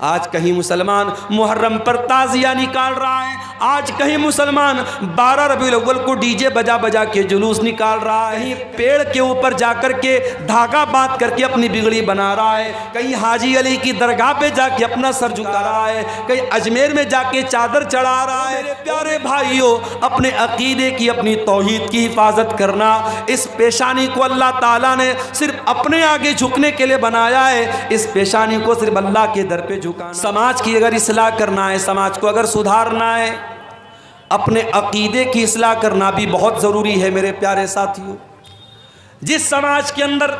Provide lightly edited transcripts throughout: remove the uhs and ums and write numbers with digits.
آج کہیں مسلمان محرم پر تعزیہ نکال رہا ہے، آج کہیں مسلمان 12 ربیع الاول کو ڈی جے بجا بجا کے جلوس نکال رہا ہے، کہیں پیڑ کے اوپر جا کر کے دھاگا باندھ کر کے اپنی بگڑی بنا رہا ہے، کہیں حاجی علی کی درگاہ پہ جا کے اپنا سر جھکا رہا ہے، کہیں اجمیر میں جا کے چادر چڑھا رہا ہے۔ میرے پیارے بھائیوں، اپنے عقیدے کی، اپنی توحید کی حفاظت کرنا، اس پیشانی کو اللہ تعالیٰ نے صرف اپنے آگے جھکنے کے لیے بنایا ہے، اس پیشانی کو صرف اللہ کے در پہ جھکانا۔ سماج کی اگر اصلاح کرنا ہے، سماج کو اگر سدھارنا ہے، اپنے عقیدے کی اصلاح کرنا بھی بہت ضروری ہے میرے پیارے ساتھیوں۔ جس سماج کے اندر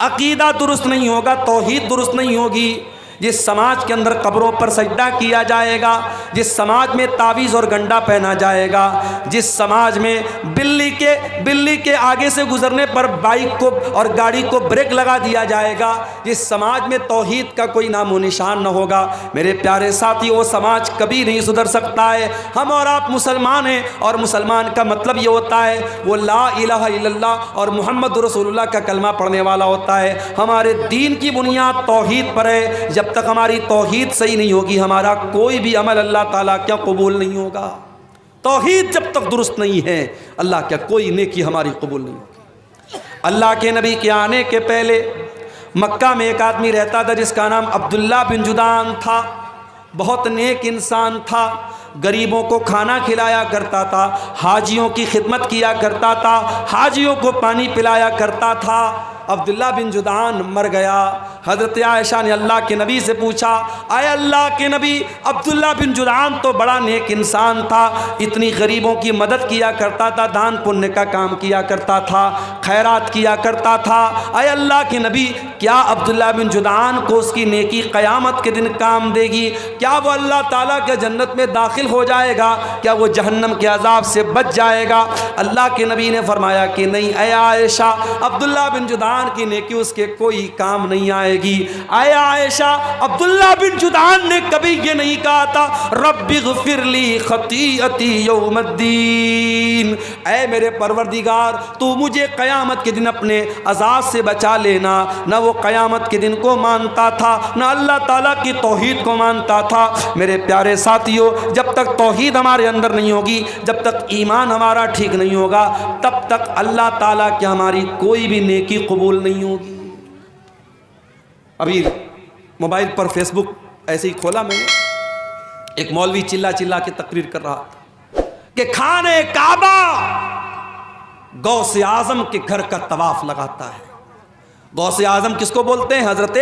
عقیدہ درست نہیں ہوگا، توحید درست نہیں ہوگی، جس سماج کے اندر قبروں پر سجدہ کیا جائے گا، جس سماج میں تعویذ اور گنڈا پہنا جائے گا، جس سماج میں بلی کے آگے سے گزرنے پر بائک کو اور گاڑی کو بریک لگا دیا جائے گا، جس سماج میں توحید کا کوئی نام و نشان نہ ہوگا، میرے پیارے ساتھی، وہ سماج کبھی نہیں سدھر سکتا ہے۔ ہم اور آپ مسلمان ہیں، اور مسلمان کا مطلب یہ ہوتا ہے وہ لا الہ الا اللہ اور محمد رسول اللہ کا کلمہ پڑھنے والا ہوتا ہے۔ ہمارے دین کی بنیاد توحید پر ہے۔ جب تک ہماری توحید صحیح نہیں ہوگی، ہمارا کوئی بھی عمل اللہ تعالیٰ کیا قبول نہیں ہوگا۔ توحید جب تک درست نہیں ہے، اللہ کیا کوئی نیکی ہماری قبول نہیں ہوگی۔ اللہ کے نبی کے آنے کے پہلے مکہ میں ایک آدمی رہتا تھا جس کا نام عبداللہ بن جدعان تھا۔ بہت نیک انسان تھا، غریبوں کو کھانا کھلایا کرتا تھا، حاجیوں کی خدمت کیا کرتا تھا، حاجیوں کو پانی پلایا کرتا تھا۔ عبداللہ بن جدعان مر گیا۔ حضرت عائشہ نے اللہ کے نبی سے پوچھا، اے اللہ کے نبی، عبداللہ بن جدعان تو بڑا نیک انسان تھا، اتنی غریبوں کی مدد کیا کرتا تھا، دان پنیہ کا کام کیا کرتا تھا، خیرات کیا کرتا تھا، اے اللہ کے نبی، کیا عبداللہ بن جدعان کو اس کی نیکی قیامت کے دن کام دے گی؟ کیا وہ اللہ تعالیٰ کے جنت میں داخل ہو جائے گا؟ کیا وہ جہنم کے عذاب سے بچ جائے گا؟ اللہ کے نبی نے فرمایا کہ نہیں اے عائشہ، عبداللہ بن جدعان کی نیکی اس کے کوئی کام نہیں آئے گی۔ اے عائشہ، عبداللہ بن جدعان نے کبھی یہ نہیں کہا تھا رب اغفر لی خطیئتی یوم الدین، اے میرے پروردگار تو مجھے قیامت کے دن اپنے عذاب سے بچا لینا۔ نہ وہ قیامت کے دن کو مانتا تھا، نہ اللہ تعالیٰ کی توحید کو مانتا تھا۔ میرے پیارے ساتھیوں، جب تک توحید ہمارے اندر نہیں ہوگی، جب تک ایمان ہمارا ٹھیک نہیں ہوگا، تب تک اللہ تعالیٰ کی ہماری کوئی بھی نیکی قبول نہیں ہوگی۔ ابھی موبائل پر فیس بک ایسے ہی کھولا میں نے، ایک مولوی چلا چلا کے تقریر کر رہا تھا کہ خانہ کعبہ غوث اعظم کے گھر کا طواف لگاتا ہے۔ غوث اعظم کس کو بولتے ہیں؟ حضرت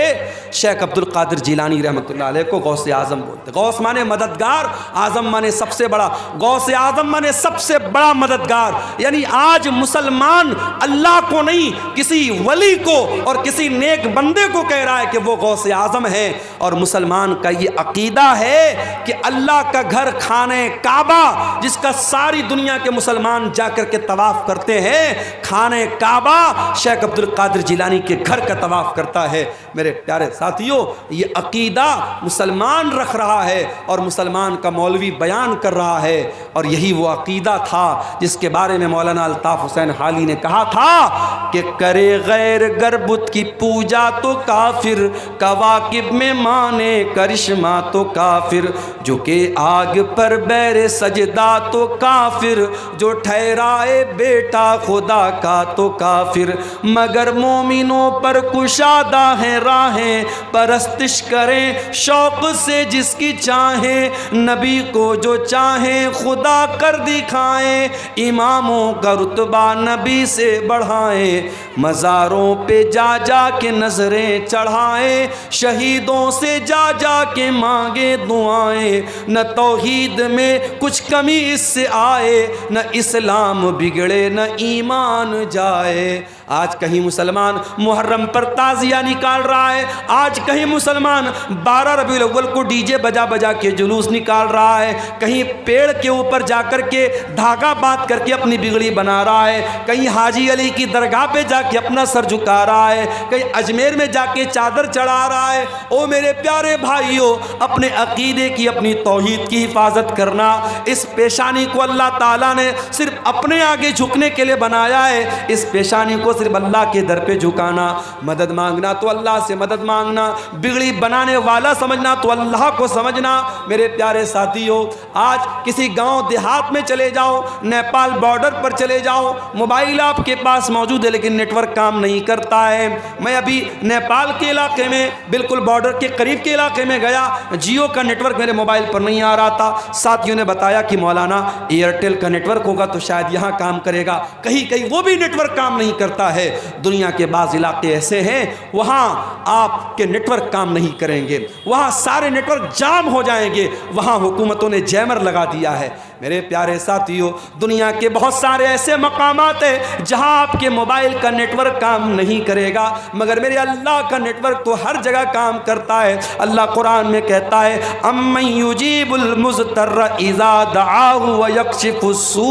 شیخ عبد القادر جیلانی رحمۃ اللہ علیہ کو غوث اعظم بولتے ہیں۔ غوث مانے مددگار، اعظم مانے سب سے بڑا، غوث اعظم مانے سب سے بڑا مددگار۔ یعنی آج مسلمان اللہ کو نہیں، کسی ولی کو اور کسی نیک بندے کو کہہ رہا ہے کہ وہ غوث اعظم ہے، اور مسلمان کا یہ عقیدہ ہے کہ اللہ کا گھر خانہ کعبہ، جس کا ساری دنیا کے مسلمان جا کر کے طواف کرتے ہیں، خانہ کعبہ شیخ عبد القادر جیلانی کے گھر کا طواف کرتا ہے۔ میرے پیارے ساتھیوں، یہ عقیدہ مسلمان رکھ رہا ہے اور مسلمان کا مولوی بیان کر رہا ہے، اور یہی وہ عقیدہ تھا جس کے بارے میں مولانا الطاف حسین حالی نے کہا تھا کہ کرے غیر گر بت کی پوجا تو کافر، کواکب میں مانے کرشمہ تو کافر، جو کہ آگ پر بیر سجدہ تو کافر، جو ٹھہرائے بیٹا خدا کا تو کافر، مگر مومنوں پر کشادہ ہیں راہیں، پرستش کریں شوق سے جس کی چاہیں، نبی کو جو چاہیں خدا کر دکھائیں، اماموں کا رتبہ نبی سے بڑھائیں، مزاروں پہ جا جا کے نظریں چڑھائیں، شہیدوں سے جا جا کے مانگے دعائیں، نہ توحید میں کچھ کمی اس سے آئے، نہ اسلام بگڑے نہ ایمان جائے۔ آج کہیں مسلمان محرم پر تعزیہ نکال رہا ہے، آج کہیں مسلمان 12 ربیع الاول کو ڈی جے بجا بجا کے جلوس نکال رہا ہے، کہیں پیڑ کے اوپر جا کر کے دھاگا باندھ کر کے اپنی بگڑی بنا رہا ہے، کہیں حاجی علی کی درگاہ پہ جا کے اپنا سر جھکا رہا ہے، کہیں اجمیر میں جا کے چادر چڑھا رہا ہے۔ او میرے پیارے بھائیوں، اپنے عقیدے کی، اپنی توحید کی حفاظت کرنا، اس پیشانی کو اللہ تعالیٰ نے صرف اپنے آگے جھکنے کے لیے بنایا ہے، اس پیشانی کو صرف اللہ کے در پہ جھکانا، مدد مانگنا تو اللہ سے مدد مانگنا، بگڑی بنانے والا سمجھنا تو اللہ کو سمجھنا۔ میرے پیارے ساتھیو، آج کسی گاؤں دیہات میں چلے جاؤ، نیپال بارڈر پر چلے جاؤ، موبائل آپ کے پاس موجود ہے لیکن نیٹ ورک کام نہیں کرتا ہے۔ میں ابھی نیپال کے علاقے میں بالکل بارڈر کے قریب کے علاقے میں گیا، جیو کا نیٹ ورک میرے موبائل پر نہیں آ رہا تھا۔ ساتھیوں نے بتایا کہ مولانا ایئرٹیل کا نیٹ ورک ہوگا تو شاید یہاں کام کرے گا، کہیں کہیں وہ بھی نیٹ ورک کام نہیں کرتا ہے۔ دنیا کے بعض علاقے ایسے ہیں وہاں آپ کے نیٹ ورک کام نہیں کریں گے، وہاں سارے نیٹ ورک جام ہو جائیں گے، وہاں حکومتوں نے جیمر لگا دیا ہے۔ میرے پیارے ساتھیو، دنیا کے بہت سارے ایسے مقامات ہیں جہاں آپ کے موبائل کا نیٹ ورک کام نہیں کرے گا، مگر میرے اللہ کا نیٹ ورک تو ہر جگہ کام کرتا ہے۔ اللہ قرآن میں کہتا ہے امن یجیب المضطر اذا دعاہ ویکشف السوء،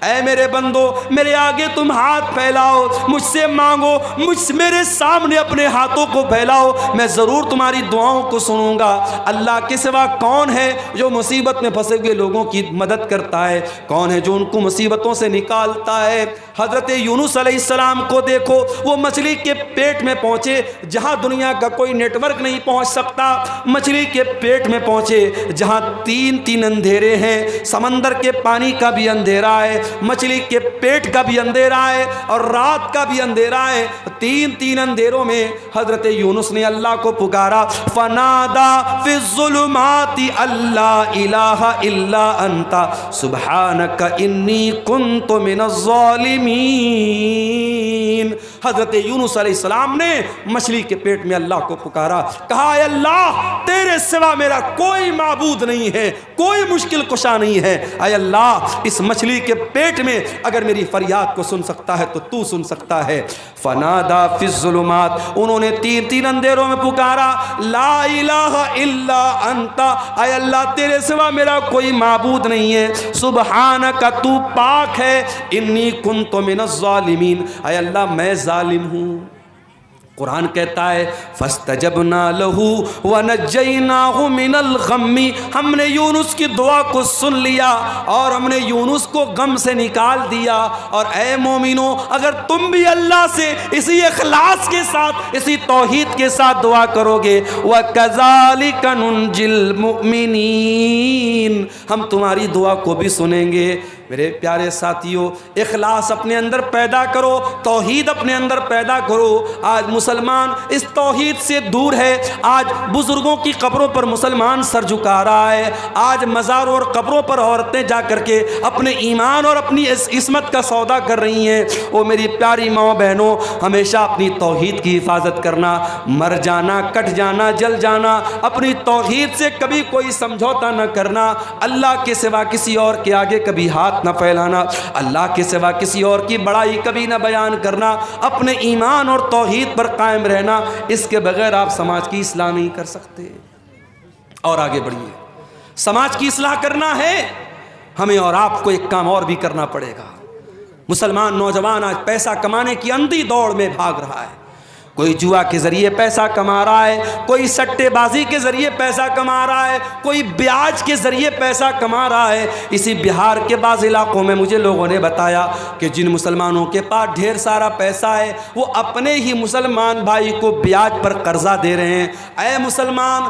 اے میرے بندو میرے آگے تم ہاتھ پھیلاؤ، مجھ سے مانگو، میرے سامنے اپنے ہاتھوں کو پھیلاؤ، میں ضرور تمہاری دعاؤں کو سنوں گا۔ اللہ کے سوا کون ہے جو مصیبت میں پھنسے ہوئے لوگوں کی مدد کرتا ہے؟ کون ہے جو ان کو مصیبتوں سے نکالتا ہے؟ حضرت یونس علیہ السلام کو دیکھو، وہ مچھلی کے پیٹ میں پہنچے جہاں دنیا کا کوئی نیٹ ورک نہیں پہنچ سکتا، مچھلی کے پیٹ میں پہنچے جہاں تین اندھیرے ہیں، سمندر کے پانی کا بھی اندھیرا ہے، مچھلی کے پیٹ کا بھی اندھیرا ہے اور رات کا بھی اندھیرا ہے۔ تین اندھیروں میں حضرت یونس نے اللہ کو پکارا، فنادا فی الظلمات اللہ الہ الا انت سبحانک انی کنت من الظالمین۔ حضرت یونس علیہ السلام نے مچھلی کے پیٹ میں اللہ کو پکارا، کہا اے اللہ تیرے سوا میرا کوئی معبود نہیں ہے، کوئی مشکل کشا نہیں ہے، اے اللہ اس مچھلی کے پیٹ میں اگر میری فریاد کو سن سکتا ہے تو تو سن سکتا ہے۔ فنادا فی الظلمات، انہوں نے تین اندھیروں میں پکارا، لا الہ الا انت، اے اللہ تیرے سوا میرا کوئی معبود نہیں ہے، سبحانک تو پاک ہے، انی کنت من الظالمین، اے اللہ میں ظالم ہوں۔ قرآن کہتا ہے فاستجبنا لہ ونجیناہ من الغم، ہم نے یونس کی دعا کو سن لیا اور ہم نے یونس کو غم سے نکال دیا۔ اور اے مومنو، اگر تم بھی اللہ سے اسی اخلاص کے ساتھ، اسی توحید کے ساتھ دعا کرو گے، وَكَذَلِكَ نُنْجِي الْمُؤْمِنِينَ، ہم تمہاری دعا کو بھی سنیں گے۔ میرے پیارے ساتھیوں، اخلاص اپنے اندر پیدا کرو، توحید اپنے اندر پیدا کرو۔ آج مسلمان اس توحید سے دور ہے، آج بزرگوں کی قبروں پر مسلمان سر جھکا رہا ہے، آج مزاروں اور قبروں پر عورتیں جا کر کے اپنے ایمان اور اپنی عصمت کا سودا کر رہی ہیں۔ وہ میری پیاری ماں بہنوں، ہمیشہ اپنی توحید کی حفاظت کرنا، مر جانا، کٹ جانا، جل جانا، اپنی توحید سے کبھی کوئی سمجھوتا نہ کرنا، اللہ کے سوا کسی اور کے آگے کبھی ہاتھ نہ پھیلانا، اللہ کے سوا کسی اور کی بڑائی کبھی نہ بیان کرنا، اپنے ایمان اور توحید پر قائم رہنا، اس کے بغیر آپ سماج کی اصلاح نہیں کر سکتے۔ اور آگے بڑھیے، سماج کی اصلاح کرنا ہے ہمیں، اور آپ کو ایک کام اور بھی کرنا پڑے گا۔ مسلمان نوجوان آج پیسہ کمانے کی اندھی دوڑ میں بھاگ رہا ہے، کوئی جوا کے ذریعے پیسہ کما رہا ہے، کوئی سٹے بازی کے ذریعے پیسہ کما رہا ہے، کوئی بیاج کے ذریعے پیسہ کما رہا ہے۔ اسی بہار کے بعض علاقوں میں مجھے لوگوں نے بتایا کہ جن مسلمانوں کے پاس ڈھیر سارا پیسہ ہے وہ اپنے ہی مسلمان بھائی کو بیاج پر قرضہ دے رہے ہیں۔ اے مسلمان،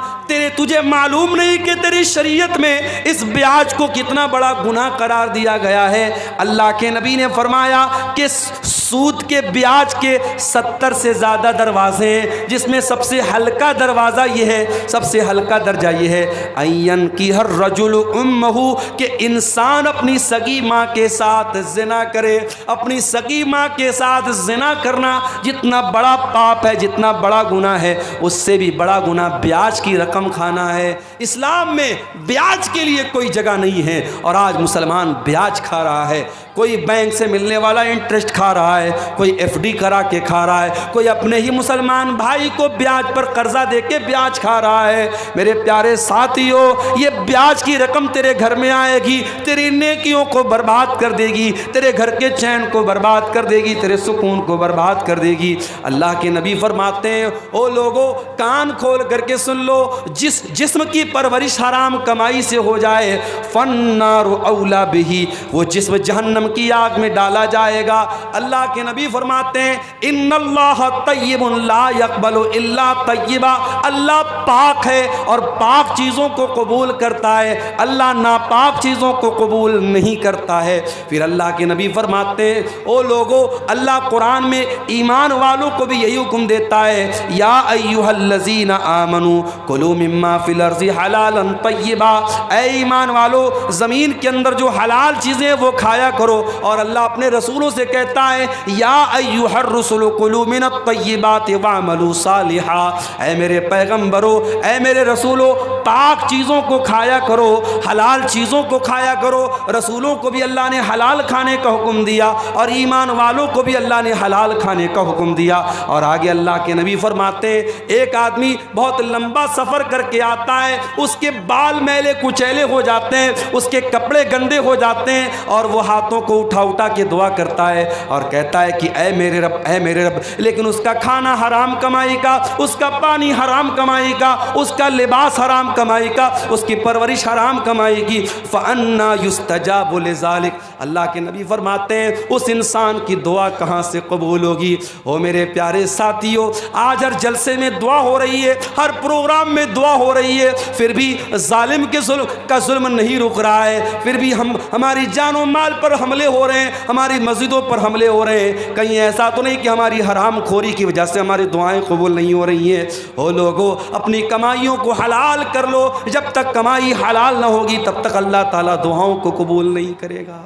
تجھے معلوم نہیں کہ تیری شریعت میں اس بیاج کو کتنا بڑا گناہ قرار دیا گیا ہے؟ اللہ کے نبی نے فرمایا کہ سود کے بیاج کے 70 سے زیادہ دروازے ہیں، جس میں سب سے ہلکا دروازہ یہ ہے، سب سے ہلکا درجہ یہ ہے این کی ہر رجل امہ، کہ انسان اپنی سگی ماں کے ساتھ زنا کرے۔ اپنی سگی ماں کے ساتھ زنا کرنا جتنا بڑا پاپ ہے، جتنا بڑا گناہ ہے، اس سے بھی بڑا گناہ بیاج کی رقم کھانا ہے۔ اسلام میں بیاج کے لیے کوئی جگہ نہیں ہے، اور آج مسلمان بیاج کھا رہا ہے۔ کوئی بینک سے ملنے والا انٹرسٹ کھا رہا ہے، کوئی ایف ڈی کرا کے کھا رہا ہے، کوئی اپنے ہی مسلمان بھائی کو بیاج پر قرضہ دے کے بیاج کھا رہا ہے۔ میرے پیارے ساتھیو، یہ بیاج کی رقم تیرے گھر میں آئے گی، تیری نیکیوں کو برباد کر دے گی، تیرے گھر کے چین کو برباد کر دے گی، تیرے سکون کو برباد کر دے گی۔ اللہ کے نبی فرماتے ہیں، او لوگو کان کھول کر کے سن لو، جس جسم کی پرورش حرام کمائی سے ہو جائے، فالنار اولا بہی، وہ جسم جہنم جہنم کی آگ میں ڈالا جائے گا۔ اللہ کے نبی فرماتے ہیں ان اللہ طیب لا یقبل الا طیبا، اللہ پاک ہے اور پاک چیزوں کو قبول کرتا ہے، اللہ ناپاک چیزوں کو قبول نہیں کرتا ہے۔ پھر اللہ کے نبی فرماتے ہیں او لوگو، اللہ قرآن میں ایمان والوں کو بھی یہی حکم دیتا ہے یا ایھا الذین آمنوا کلوا مما فی الارض حلالا طیبا، اے ایمان والو زمین کے اندر جو حلال چیزیں وہ کھایا کرو۔ اور اللہ اپنے رسولوں سے کہتا ہے یا ایھا الرسل کلوا من الطیبات واعملوا صالحا، اے میرے پیغمبرو، اے میرے رسولو، پاک چیزوں کو کھایا کرو، حلال چیزوں کو کھایا کرو۔ رسولوں کو بھی اللہ نے حلال کھانے کا حکم دیا اور ایمان والوں کو بھی اللہ نے حلال کھانے کا حکم دیا۔ اور آگے اللہ کے نبی فرماتے ہیں ایک آدمی بہت لمبا سفر کر کے آتا ہے، اس کے بال میلے کچیلے ہو جاتے ہیں، اس کے کپڑے گندے ہو جاتے ہیں، اور وہ ہاتھوں کو اٹھا اٹھا کے دعا کرتا ہے اور کہتا ہے کہ اے میرے رب، اے میرے رب، لیکن اس کا کھانا حرام کمائی کا، اس کا پانی حرام کمائی کا، اس کا لباس حرام کمائی کا، اس کی پرورش حرام کمائی کی، فَأَنَّا يُسْتَجَابُ لِذَلِكَ، اللہ کے نبی فرماتے ہیں اس انسان کی دعا کہاں سے قبول ہوگی؟ او میرے پیارے ساتھیو، آج ہر جلسے میں دعا ہو رہی ہے، ہر پروگرام میں دعا ہو رہی ہے، پھر بھی ظالم کے ظلم نہیں رک رہا ہے، پھر بھی ہماری جان و مال پر حملے ہو رہے ہیں، ہماری مسجدوں پر حملے ہو رہے ہیں۔ کہیں ایسا تو نہیں کہ ہماری حرام خوری کی وجہ سے ہماری دعائیں قبول نہیں ہو رہی ہیں؟ او لوگو، اپنی کمائیوں کو حلال کر لو، جب تک کمائی حلال نہ ہوگی تب تک اللہ تعالیٰ دعاؤں کو قبول نہیں کرے گا۔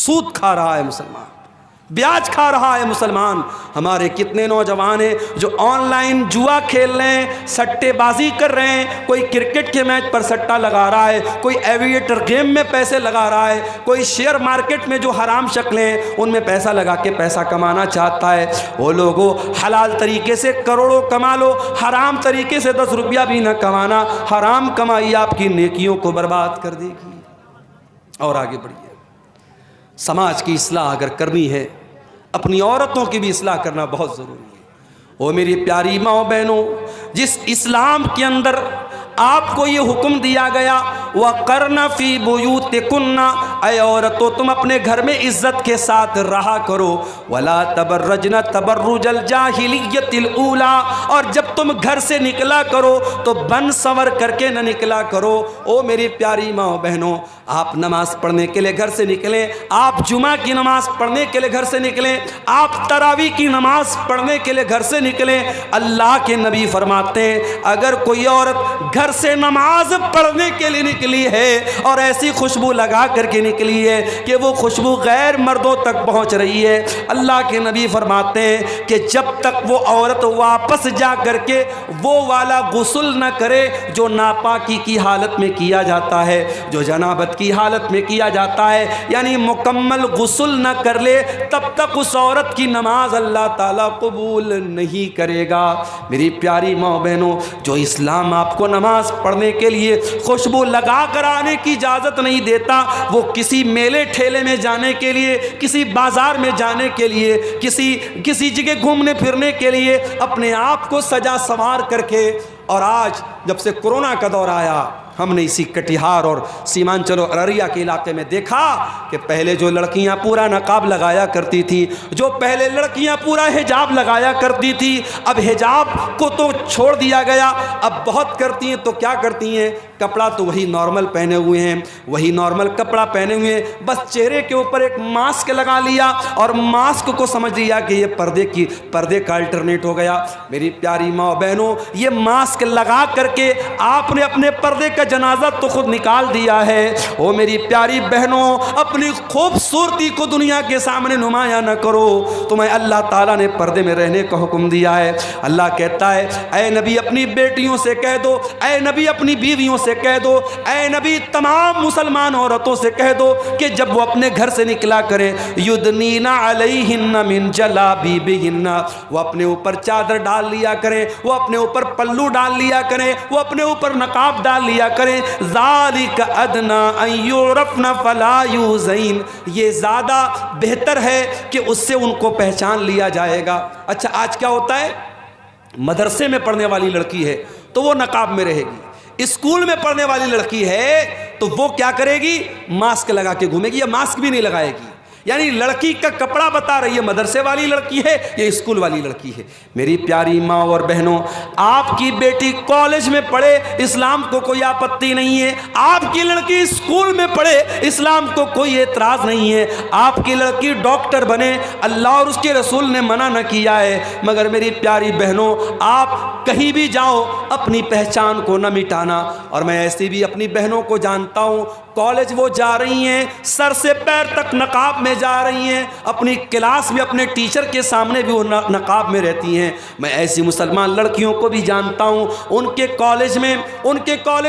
سود کھا رہا ہے مسلمان، بیاج کھا رہا ہے مسلمان۔ ہمارے کتنے نوجوان ہیں جو آن لائن جوا کھیل رہے ہیں، سٹے بازی کر رہے ہیں، کوئی کرکٹ کے میچ پر سٹا لگا رہا ہے، کوئی ایویٹر گیم میں پیسے لگا رہا ہے، کوئی شیئر مارکیٹ میں جو حرام شکلیں ہیں ان میں پیسہ لگا کے پیسہ کمانا چاہتا ہے۔ وہ لوگوں، حلال طریقے سے کروڑوں کما لو، حرام طریقے سے 10 روپیہ بھی نہ کمانا، حرام کمائی آپ کی نیکیوں کو برباد کر دے گی۔ اور آگے بڑھیے، سماج کی اصلاح اگر کرنی ہے، اپنی عورتوں کی بھی اصلاح کرنا بہت ضروری ہے۔ وہ میری پیاری ماں بہنوں، جس اسلام کے اندر آپ کو یہ حکم دیا گیا وَقَرْنَ فِي بُيُوتِكُنَّ، اے عورتوں تم اپنے گھر میں عزت کے ساتھ رہا کرو، وَلَا تَبَرَّجْنَ تَبَرُّجَ الْجَاهِلِيَّةِ الْأُولَى، اور جب تم گھر سے نکلا کرو تو بن سنور کر کے نہ نکلا کرو۔ او میری پیاری ماں بہنوں، آپ نماز پڑھنے کے لیے گھر سے نکلیں، آپ جمعہ کی نماز پڑھنے کے لیے گھر سے نکلیں، آپ تراویح کی نماز پڑھنے کے لیے گھر سے نکلیں۔ اللہ کے نبی فرماتے ہیں اگر کوئی عورت گھر سے نماز پڑھنے کے لیے نکلی ہے اور ایسی خوشبو لگا کر کے نکلی ہے کہ وہ خوشبو غیر مردوں تک پہنچ رہی ہے، اللہ کے نبی فرماتے ہیں کہ جب تک وہ عورت واپس جا کر کے وہ والا غسل نہ کرے جو ناپاکی کی حالت میں کیا جاتا ہے، جو جنابت کی حالت میں کیا جاتا ہے، یعنی مکمل غسل نہ کر لے، تب تک اس عورت کی نماز اللہ تعالیٰ قبول نہیں کرے گا۔ میری پیاری ماں بہنوں، جو اسلام آپ کو نماز پڑھنے کے لیے خوشبو لگا کر آنے کی اجازت نہیں دیتا، وہ کسی میلے ٹھیلے میں جانے کے لیے، کسی بازار میں جانے کے لیے، کسی جگہ گھومنے پھرنے کے لیے اپنے آپ کو سجا سنوار کر کے، اور آج جب سے کورونا کا دور آیا ہم نے اسی کٹیہار اور سیمانچل اور ارریہ کے علاقے میں دیکھا کہ پہلے جو لڑکیاں پورا نقاب لگایا کرتی تھی، جو پہلے لڑکیاں پورا حجاب لگایا کرتی تھی، اب حجاب کو تو چھوڑ دیا گیا، اب بہت کرتی ہیں تو کیا کرتی ہیں، کپڑا تو وہی نارمل پہنے ہوئے ہیں، وہی نارمل کپڑا پہنے ہوئے ہیں، بس چہرے کے اوپر ایک ماسک لگا لیا اور ماسک کو سمجھ لیا کہ یہ پردے کا الٹرنیٹ ہو گیا۔ میری پیاری ماں بہنوں، یہ ماسک لگا کر کے آپ نے اپنے پردے کا جنازہ تو خود نکال دیا ہے۔ او میری پیاری بہنوں، اپنی خوبصورتی کو دنیا کے سامنے نمایاں نہ کرو، تمہیں اللہ تعالیٰ نے پردے میں رہنے کا حکم دیا ہے۔ اللہ کہتا ہے اے نبی اپنی بیٹیوں سے کہہ دو، اے نبی اپنی بیویوں سے کہہ دو، اے نبی تمام مسلمان عورتوں سے کہہ دو کہ جب وہ اپنے گھر سے نکلا کرے یدنین علیہن من جلابیبہن، وہ اپنے اوپر چادر ڈال لیا کریں، وہ اپنے اوپر پلو ڈال لیا کریں، وہ اپنے اوپر نقاب ڈال لیا کریں، ذالک ادنا ان یعرفن فلا یؤذین، یہ زیادہ بہتر ہے کہ اس سے ان کو پہچان لیا جائے گا۔ اچھا آج کیا ہوتا ہے، مدرسے میں پڑھنے والی لڑکی ہے تو وہ نقاب میں رہے گی، اسکول میں پڑھنے والی لڑکی ہے تو وہ کیا کرے گی، ماسک لگا کے گھومے گی یا ماسک بھی نہیں لگائے گی، یعنی لڑکی کا کپڑا بتا رہی ہے مدرسے والی لڑکی ہے یا اسکول والی لڑکی ہے. میری پیاری ماں اور بہنوں, آپ کی بیٹی کالج میں پڑھے اسلام کو کوئی آپتی نہیں ہے, آپ کی لڑکی اسکول میں پڑھے اسلام کو کوئی اعتراض نہیں ہے, آپ کی لڑکی ڈاکٹر بنے اللہ اور اس کے رسول نے منع نہ کیا ہے, مگر میری پیاری بہنوں آپ کہیں بھی جاؤ اپنی پہچان کو نہ مٹانا. اور میں ایسی بھی اپنی بہنوں کو جانتا ہوں, کالج وہ جا رہی ہیں سر سے پیر تک نقاب میں جا رہی ہیں, اپنی کلاس میں اپنے ٹیچر کے سامنے بھی وہ نقاب میں رہتی ہیں. میں ایسی مسلمان لڑکیوں کو بھی جانتا ہوں, ان کے کالج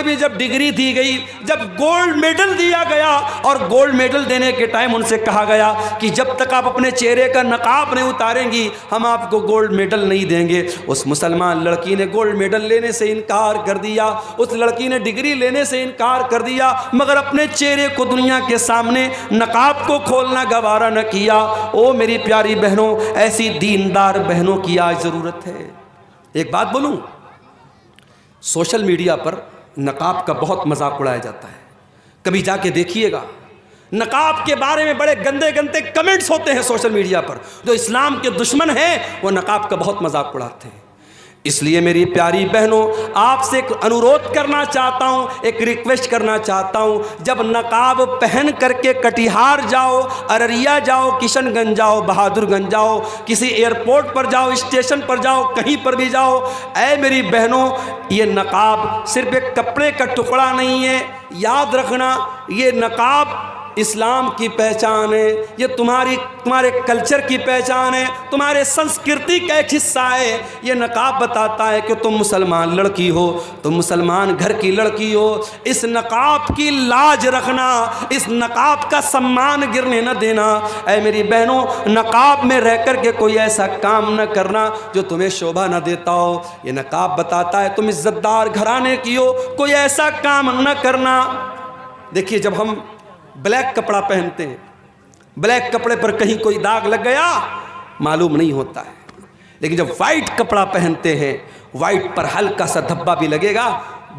میں جب ڈگری دی گئی, جب گولڈ میڈل دیا گیا اور گولڈ میڈل دینے کے ٹائم ان سے کہا گیا کہ جب تک آپ اپنے چہرے کا نقاب نہیں اتاریں گی ہم آپ کو گولڈ میڈل نہیں دیں گے. اس مسلمان لڑکی نے گولڈ میڈل لینے سے انکار کر دیا, اس لڑکی نے ڈگری لینے سے انکار کر دیا, مگر اپنے چہرے کو دنیا کے سامنے نقاب کو کھولنا گوارا نہ کیا. او میری پیاری بہنوں, ایسی دیندار بہنوں کی آج ضرورت ہے. ایک بات بولوں, سوشل میڈیا پر نقاب کا بہت مذاق اڑایا جاتا ہے, کبھی جا کے دیکھیے گا نقاب کے بارے میں بڑے گندے گندے کمنٹس ہوتے ہیں سوشل میڈیا پر. جو اسلام کے دشمن ہیں وہ نقاب کا بہت مذاق اڑاتے ہیں. اس لیے میری پیاری بہنوں آپ سے ایک انورودھ کرنا چاہتا ہوں, ایک ریکویسٹ کرنا چاہتا ہوں, جب نقاب پہن کر کے کٹیہار جاؤ, ارریا جاؤ, کشن گنج جاؤ, بہادر گنج جاؤ, کسی ایئرپورٹ پر جاؤ, اسٹیشن پر جاؤ, کہیں پر بھی جاؤ, اے میری بہنوں یہ نقاب صرف ایک کپڑے کا ٹکڑا نہیں ہے. یاد رکھنا یہ نقاب اسلام کی پہچان ہے, یہ تمہارے کلچر کی پہچان ہے, تمہارے سنسکرتی کا ایک حصہ ہے. یہ نقاب بتاتا ہے کہ تم مسلمان لڑکی ہو, تم مسلمان گھر کی لڑکی ہو. اس نقاب کی لاج رکھنا, اس نقاب کا سمان گرنے نہ دینا. اے میری بہنوں نقاب میں رہ کر کے کوئی ایسا کام نہ کرنا جو تمہیں شوبھا نہ دیتا ہو. یہ نقاب بتاتا ہے تم عزت دار گھرانے کی ہو, کوئی ایسا کام نہ کرنا. دیکھیے جب ہم بلیک کپڑا پہنتے ہیں, بلیک کپڑے پر کہیں کوئی داغ لگ گیا معلوم نہیں ہوتا ہے, لیکن جب وائٹ کپڑا پہنتے ہیں وائٹ پر ہلکا سا دھبا بھی لگے گا,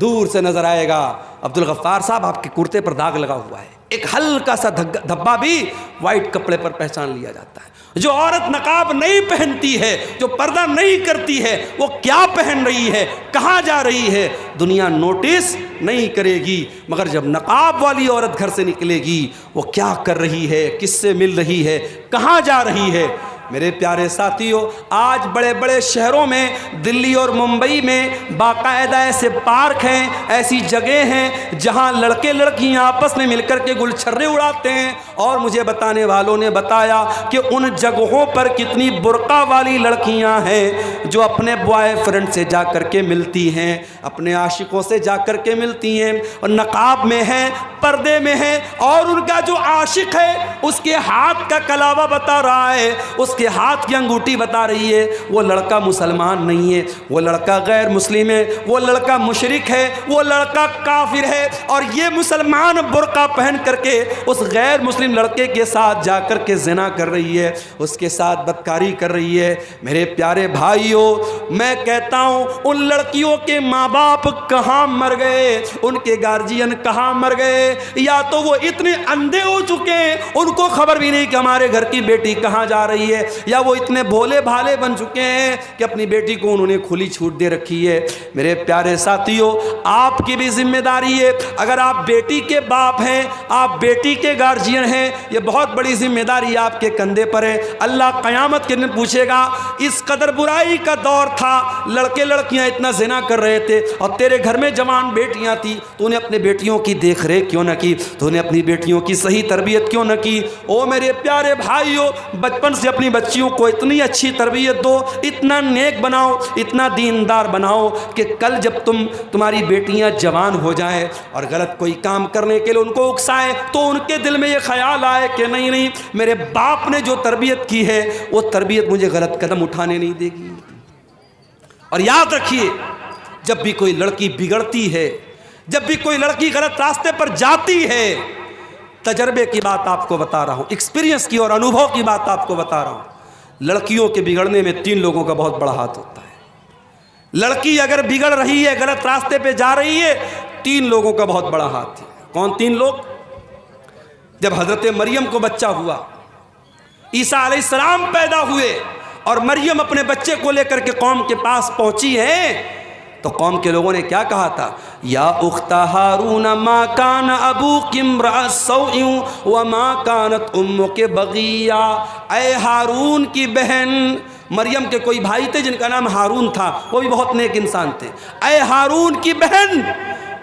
دور سے نظر آئے گا عبدالغفار صاحب آپ کے کرتے پر داغ لگا ہوا ہے. ایک ہلکا سا دھبا بھی وائٹ کپڑے پر پہچان لیا جاتا ہے. جو عورت نقاب نہیں پہنتی ہے, جو پردہ نہیں کرتی ہے, وہ کیا پہن رہی ہے, کہاں جا رہی ہے, دنیا نوٹس نہیں کرے گی. مگر جب نقاب والی عورت گھر سے نکلے گی وہ کیا کر رہی ہے, کس سے مل رہی ہے, کہاں جا رہی ہے. میرے پیارے ساتھیوں آج بڑے بڑے شہروں میں, دلی اور ممبئی میں باقاعدہ ایسے پارک ہیں, ایسی جگہ ہیں جہاں لڑکے لڑکیاں آپس میں مل کر کے گل چھرے اڑاتے ہیں. اور مجھے بتانے والوں نے بتایا کہ ان جگہوں پر کتنی برقع والی لڑکیاں ہیں جو اپنے بوائے فرینڈ سے جا کر کے ملتی ہیں, اپنے عاشقوں سے جا کر کے ملتی ہیں, اور نقاب میں ہیں, پردے میں ہیں, اور ان کا جو عاشق ہے اس کے ہاتھ کا کلاوہ بتا رہا ہے, اس کے ہاتھ کی انگوٹھی بتا رہی ہے وہ لڑکا مسلمان نہیں ہے, وہ لڑکا غیر مسلم ہے, وہ لڑکا مشرک ہے, وہ لڑکا کافر ہے. اور یہ مسلمان برقع پہن کر کے اس غیر مسلم لڑکے کے ساتھ جا کر کے زنا کر رہی ہے, اس کے ساتھ بدکاری کر رہی ہے. میرے پیارے بھائیوں میں کہتا ہوں ان لڑکیوں کے ماں باپ کہاں مر گئے, ان کے گارجین کہاں مر گئے, یا تو وہ اتنے اندھے ہو چکے ہیں ان کو خبر بھی نہیں کہ ہمارے گھر کی بیٹی کہاں جا رہی ہے, یا وہ اتنے بھولے بھالے بن چکے ہیں کہ اپنی بیٹی کو انہوں نے کھلی چھوٹ دے رکھی ہے. میرے پیارے ساتھیوں آپ کی بھی ذمہ داری ہے, اگر آپ بیٹی کے باپ ہیں, آپ بیٹی کے گارجین ہیں, یہ بہت بڑی ذمہ داری آپ کے کندھے پر ہے. اللہ قیامت کے دن پوچھے گا اس قدر برائی کا دور تھا, لڑکے لڑکیاں اتنا زنا کر رہے تھے اور تیرے گھر میں جوان بیٹیاں تھیں, تو نے اپنے بیٹیوں کی دیکھ ریکھ کیوں نہ کی, تو نے اپنی بیٹیوں کی صحیح تربیت کیوں نہ کی. او میرے پیارے بھائیوں بچپن سے اپنی بچیوں کو اتنی اچھی تربیت دو, اتنا نیک بناؤ, اتنا دیندار بناؤ کہ کل جب تمہاری بیٹیاں جوان ہو جائیں اور غلط کوئی کام کرنے کے لیے ان کو اکسائیں تو ان کے دل میں یہ خیال آئے کہ نہیں میرے باپ نے جو تربیت کی ہے وہ تربیت مجھے غلط قدم اٹھانے نہیں دے گی. اور یاد رکھیے جب بھی کوئی لڑکی بگڑتی ہے, جب بھی کوئی لڑکی غلط راستے پر جاتی ہے, تجربے کی بات آپ کو بتا رہا ہوں, ایکسپیرینس کی اور انوبھو کی بات آپ کو بتا رہا ہوں, لڑکیوں کے بگڑنے میں 3 لوگوں کا بہت بڑا ہاتھ ہوتا ہے. لڑکی اگر بگڑ رہی ہے, غلط راستے پہ جا رہی ہے, 3 لوگوں کا بہت بڑا ہاتھ ہے. کون 3 لوگ؟ جب حضرت مریم کو بچہ ہوا عیسیٰ علیہ السلام پیدا ہوئے اور مریم اپنے بچے کو لے کر کے قوم کے پاس پہنچی ہیں تو قوم کے لوگوں نے کیا کہا تھا؟ یا اخت ہارون ما کان ابوک امرأ سوء وما کانت امک بغیہ، اے ہارون کی بہن، مریم کے کوئی بھائی تھے جن کا نام ہارون تھا، وہ بھی بہت نیک انسان تھے، اے ہارون کی بہن،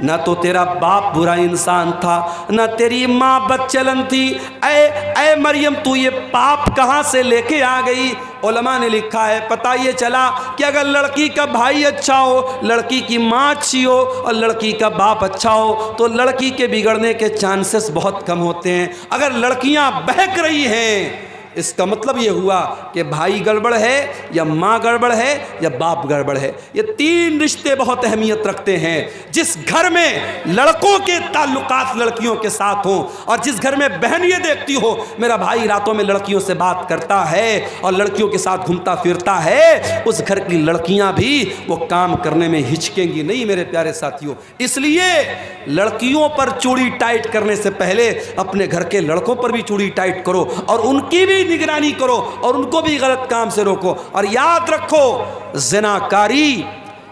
نہ تو تیرا باپ برا انسان تھا نہ تیری ماں بد چلن تھی، اے مریم تو یہ پاپ کہاں سے لے کے آ گئی؟ علماء نے لکھا ہے پتہ یہ چلا کہ اگر لڑکی کا بھائی اچھا ہو، لڑکی کی ماں اچھی ہو اور لڑکی کا باپ اچھا ہو تو لڑکی کے بگڑنے کے چانسز بہت کم ہوتے ہیں۔ اگر لڑکیاں بہک رہی ہیں اس کا مطلب یہ ہوا کہ بھائی گڑبڑ ہے یا ماں گڑبڑ ہے یا باپ گڑبڑ ہے۔ یہ تین رشتے بہت اہمیت رکھتے ہیں۔ جس گھر میں لڑکوں کے تعلقات لڑکیوں کے ساتھ ہوں اور جس گھر میں بہن یہ دیکھتی ہو میرا بھائی راتوں میں لڑکیوں سے بات کرتا ہے اور لڑکیوں کے ساتھ گھومتا پھرتا ہے، اس گھر کی لڑکیاں بھی وہ کام کرنے میں ہچکیں گی نہیں میرے پیارے ساتھیوں۔ اس لیے لڑکیوں پر چوڑی ٹائٹ کرنے سے پہلے اپنے گھر کے لڑکوں پر بھی چوڑی ٹائٹ کرو اور ان کی بھی نگرانی کرو اور ان کو بھی غلط کام سے روکو۔ اور یاد رکھو زناکاری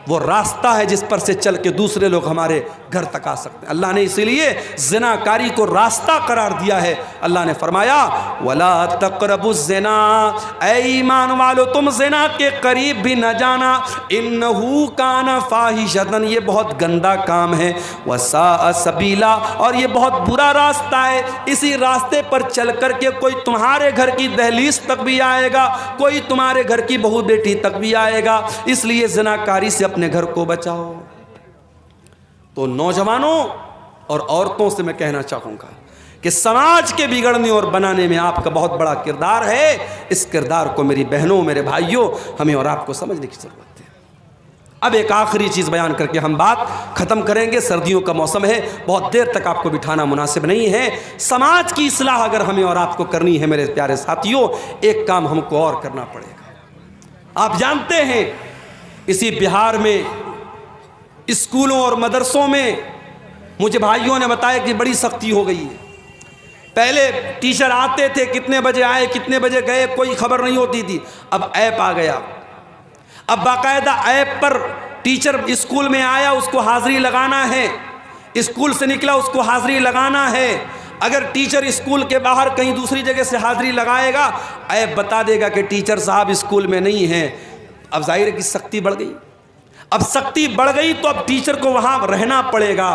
وہ راستہ ہے جس پر سے چل کے دوسرے لوگ ہمارے گھر تک آ سکتے ہیں۔ اللہ نے اسی لیے زناکاری کو راستہ قرار دیا ہے۔ اللہ نے فرمایا وَلَا تَقْرَبُوا الزِّنَا، اے ایمان والو تم زنا کے قریب بھی نہ جانا، اِنَّهُ كَانَ فَاحِشَةً، یہ بہت گندا کام ہے، وَسَاءَ سَبِيلًا، اور یہ بہت برا راستہ ہے۔ اسی راستے پر چل کر کے کوئی تمہارے گھر کی دہلیز تک بھی آئے گا، کوئی تمہارے گھر کی بہو بیٹی تک بھی آئے گا، اس لیے زناکاری سے اپنے گھر کو بچاؤ۔ تو نوجوانوں اور عورتوں سے میں کہنا چاہوں گا کہ سماج کے بگڑنے اور بنانے میں آپ کا بہت بڑا کردار ہے۔ اس کردار کو میری بہنوں میرے بھائیوں ہمیں اور آپ کو سمجھنے کی ضرورت ہے۔ اب ایک آخری چیز بیان کر کے ہم بات ختم کریں گے۔ سردیوں کا موسم ہے، بہت دیر تک آپ کو بٹھانا مناسب نہیں ہے۔ سماج کی اصلاح اگر ہمیں اور آپ کو کرنی ہے میرے پیارے ساتھیوں، ایک کام ہم کو اور کرنا پڑے گا۔ آپ جانتے ہیں اسی بہار میں اسکولوں اور مدرسوں میں مجھے بھائیوں نے بتایا کہ بڑی سختی ہو گئی ہے۔ پہلے ٹیچر آتے تھے، کتنے بجے آئے کتنے بجے گئے کوئی خبر نہیں ہوتی تھی، اب ایپ آ گیا۔ اب باقاعدہ ایپ پر ٹیچر اسکول میں آیا اس کو حاضری لگانا ہے، اسکول سے نکلا اس کو حاضری لگانا ہے۔ اگر ٹیچر اسکول کے باہر کہیں دوسری جگہ سے حاضری لگائے گا ایپ بتا دے گا کہ ٹیچر صاحب اسکول میں نہیں ہیں۔ اب ظاہر ہے کہ سختی بڑھ گئی، اب سختی بڑھ گئی تو اب ٹیچر کو وہاں رہنا پڑے گا،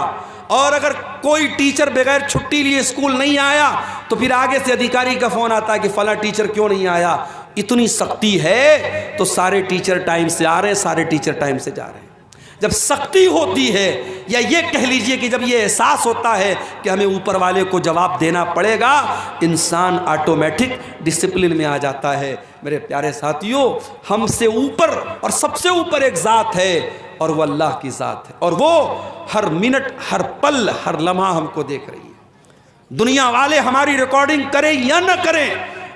اور اگر کوئی ٹیچر بغیر چھٹی لیے اسکول نہیں آیا تو پھر آگے سے ادھیکاری کا فون آتا ہے کہ فلاں ٹیچر کیوں نہیں آیا۔ اتنی سختی ہے تو سارے ٹیچر ٹائم سے آ رہے ہیں، سارے ٹیچر ٹائم سے جا رہے ہیں۔ جب سختی ہوتی ہے یا یہ کہہ لیجئے کہ جب یہ احساس ہوتا ہے کہ ہمیں اوپر والے کو جواب دینا پڑے گا، انسان آٹومیٹک ڈسپلن میں آ جاتا ہے۔ میرے پیارے ساتھیوں، ہم سے اوپر اور سب سے اوپر ایک ذات ہے اور وہ اللہ کی ذات ہے، اور وہ ہر منٹ ہر پل ہر لمحہ ہم کو دیکھ رہی ہے۔ دنیا والے ہماری ریکارڈنگ کریں یا نہ کریں،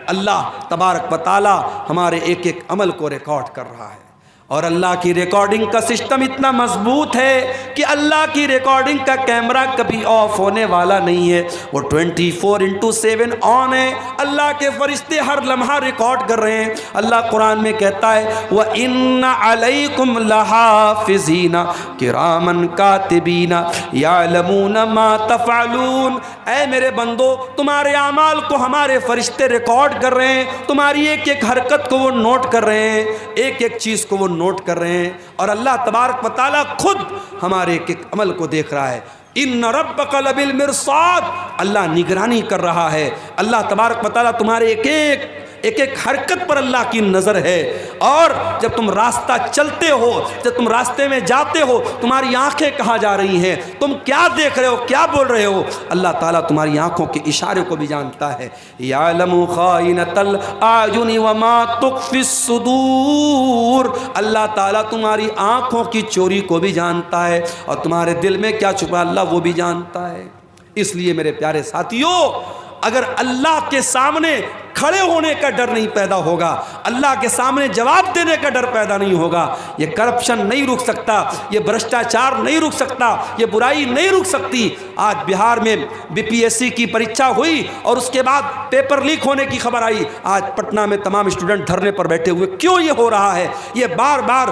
اللہ تبارک و تعالی ہمارے ایک ایک عمل کو ریکارڈ کر رہا ہے، اور اللہ کی ریکارڈنگ کا سسٹم اتنا مضبوط ہے کہ اللہ کی ریکارڈنگ کا کیمرہ کبھی آف ہونے والا نہیں ہے، وہ 24/7 آن ہے۔ اللہ کے فرشتے ہر لمحہ ریکارڈ کر رہے ہیں۔ اللہ قرآن میں کہتا ہے وَإِنَّ عَلَيْكُمْ لَحَافِظِينَ كِرَامًا كَاتِبِينَ يَعْلَمُونَ مَا تَفْعَلُونَ، اے میرے بندو تمہارے اعمال کو ہمارے فرشتے ریکارڈ کر رہے ہیں، تمہاری ایک ایک حرکت کو وہ نوٹ کر رہے ہیں، ایک ایک چیز کو وہ نوٹ کر رہے ہیں، اور اللہ تبارک و تعالیٰ خود ہمارے ایک ایک عمل کو دیکھ رہا ہے۔ ان ربک لبالمرصاد، اللہ نگرانی کر رہا ہے۔ اللہ تبارک و تعالیٰ تمہارے ایک ایک حرکت پر اللہ کی نظر ہے، اور جب تم راستہ چلتے ہو، جب تم راستے میں جاتے ہو، تمہاری آنکھیں کہاں جا رہی ہیں، تم کیا دیکھ رہے ہو، کیا بول رہے ہو، اللہ تعالیٰ تمہاری آنکھوں کے اشارے کو بھی جانتا ہے۔ یعلم خائنۃ الاعین وما تخفی الصدور، اللہ تعالیٰ تمہاری آنکھوں کی چوری کو بھی جانتا ہے، اور تمہارے دل میں کیا چھپا اللہ وہ بھی جانتا ہے۔ اس لیے میرے پیارے ساتھیوں، اگر اللہ کے سامنے کھڑے ہونے کا ڈر نہیں پیدا ہوگا، اللہ کے سامنے جواب دینے کا ڈر پیدا نہیں ہوگا، یہ کرپشن نہیں رک سکتا، یہ بھرشٹاچار نہیں رک سکتا، یہ برائی نہیں رک سکتی۔ آج بہار میں BPSC کی پریچھا ہوئی اور اس کے بعد پیپر لیک ہونے کی خبر آئی، آج پٹنہ میں تمام اسٹوڈنٹ دھرنے پر بیٹھے ہوئے۔ کیوں یہ ہو رہا ہے؟ یہ بار بار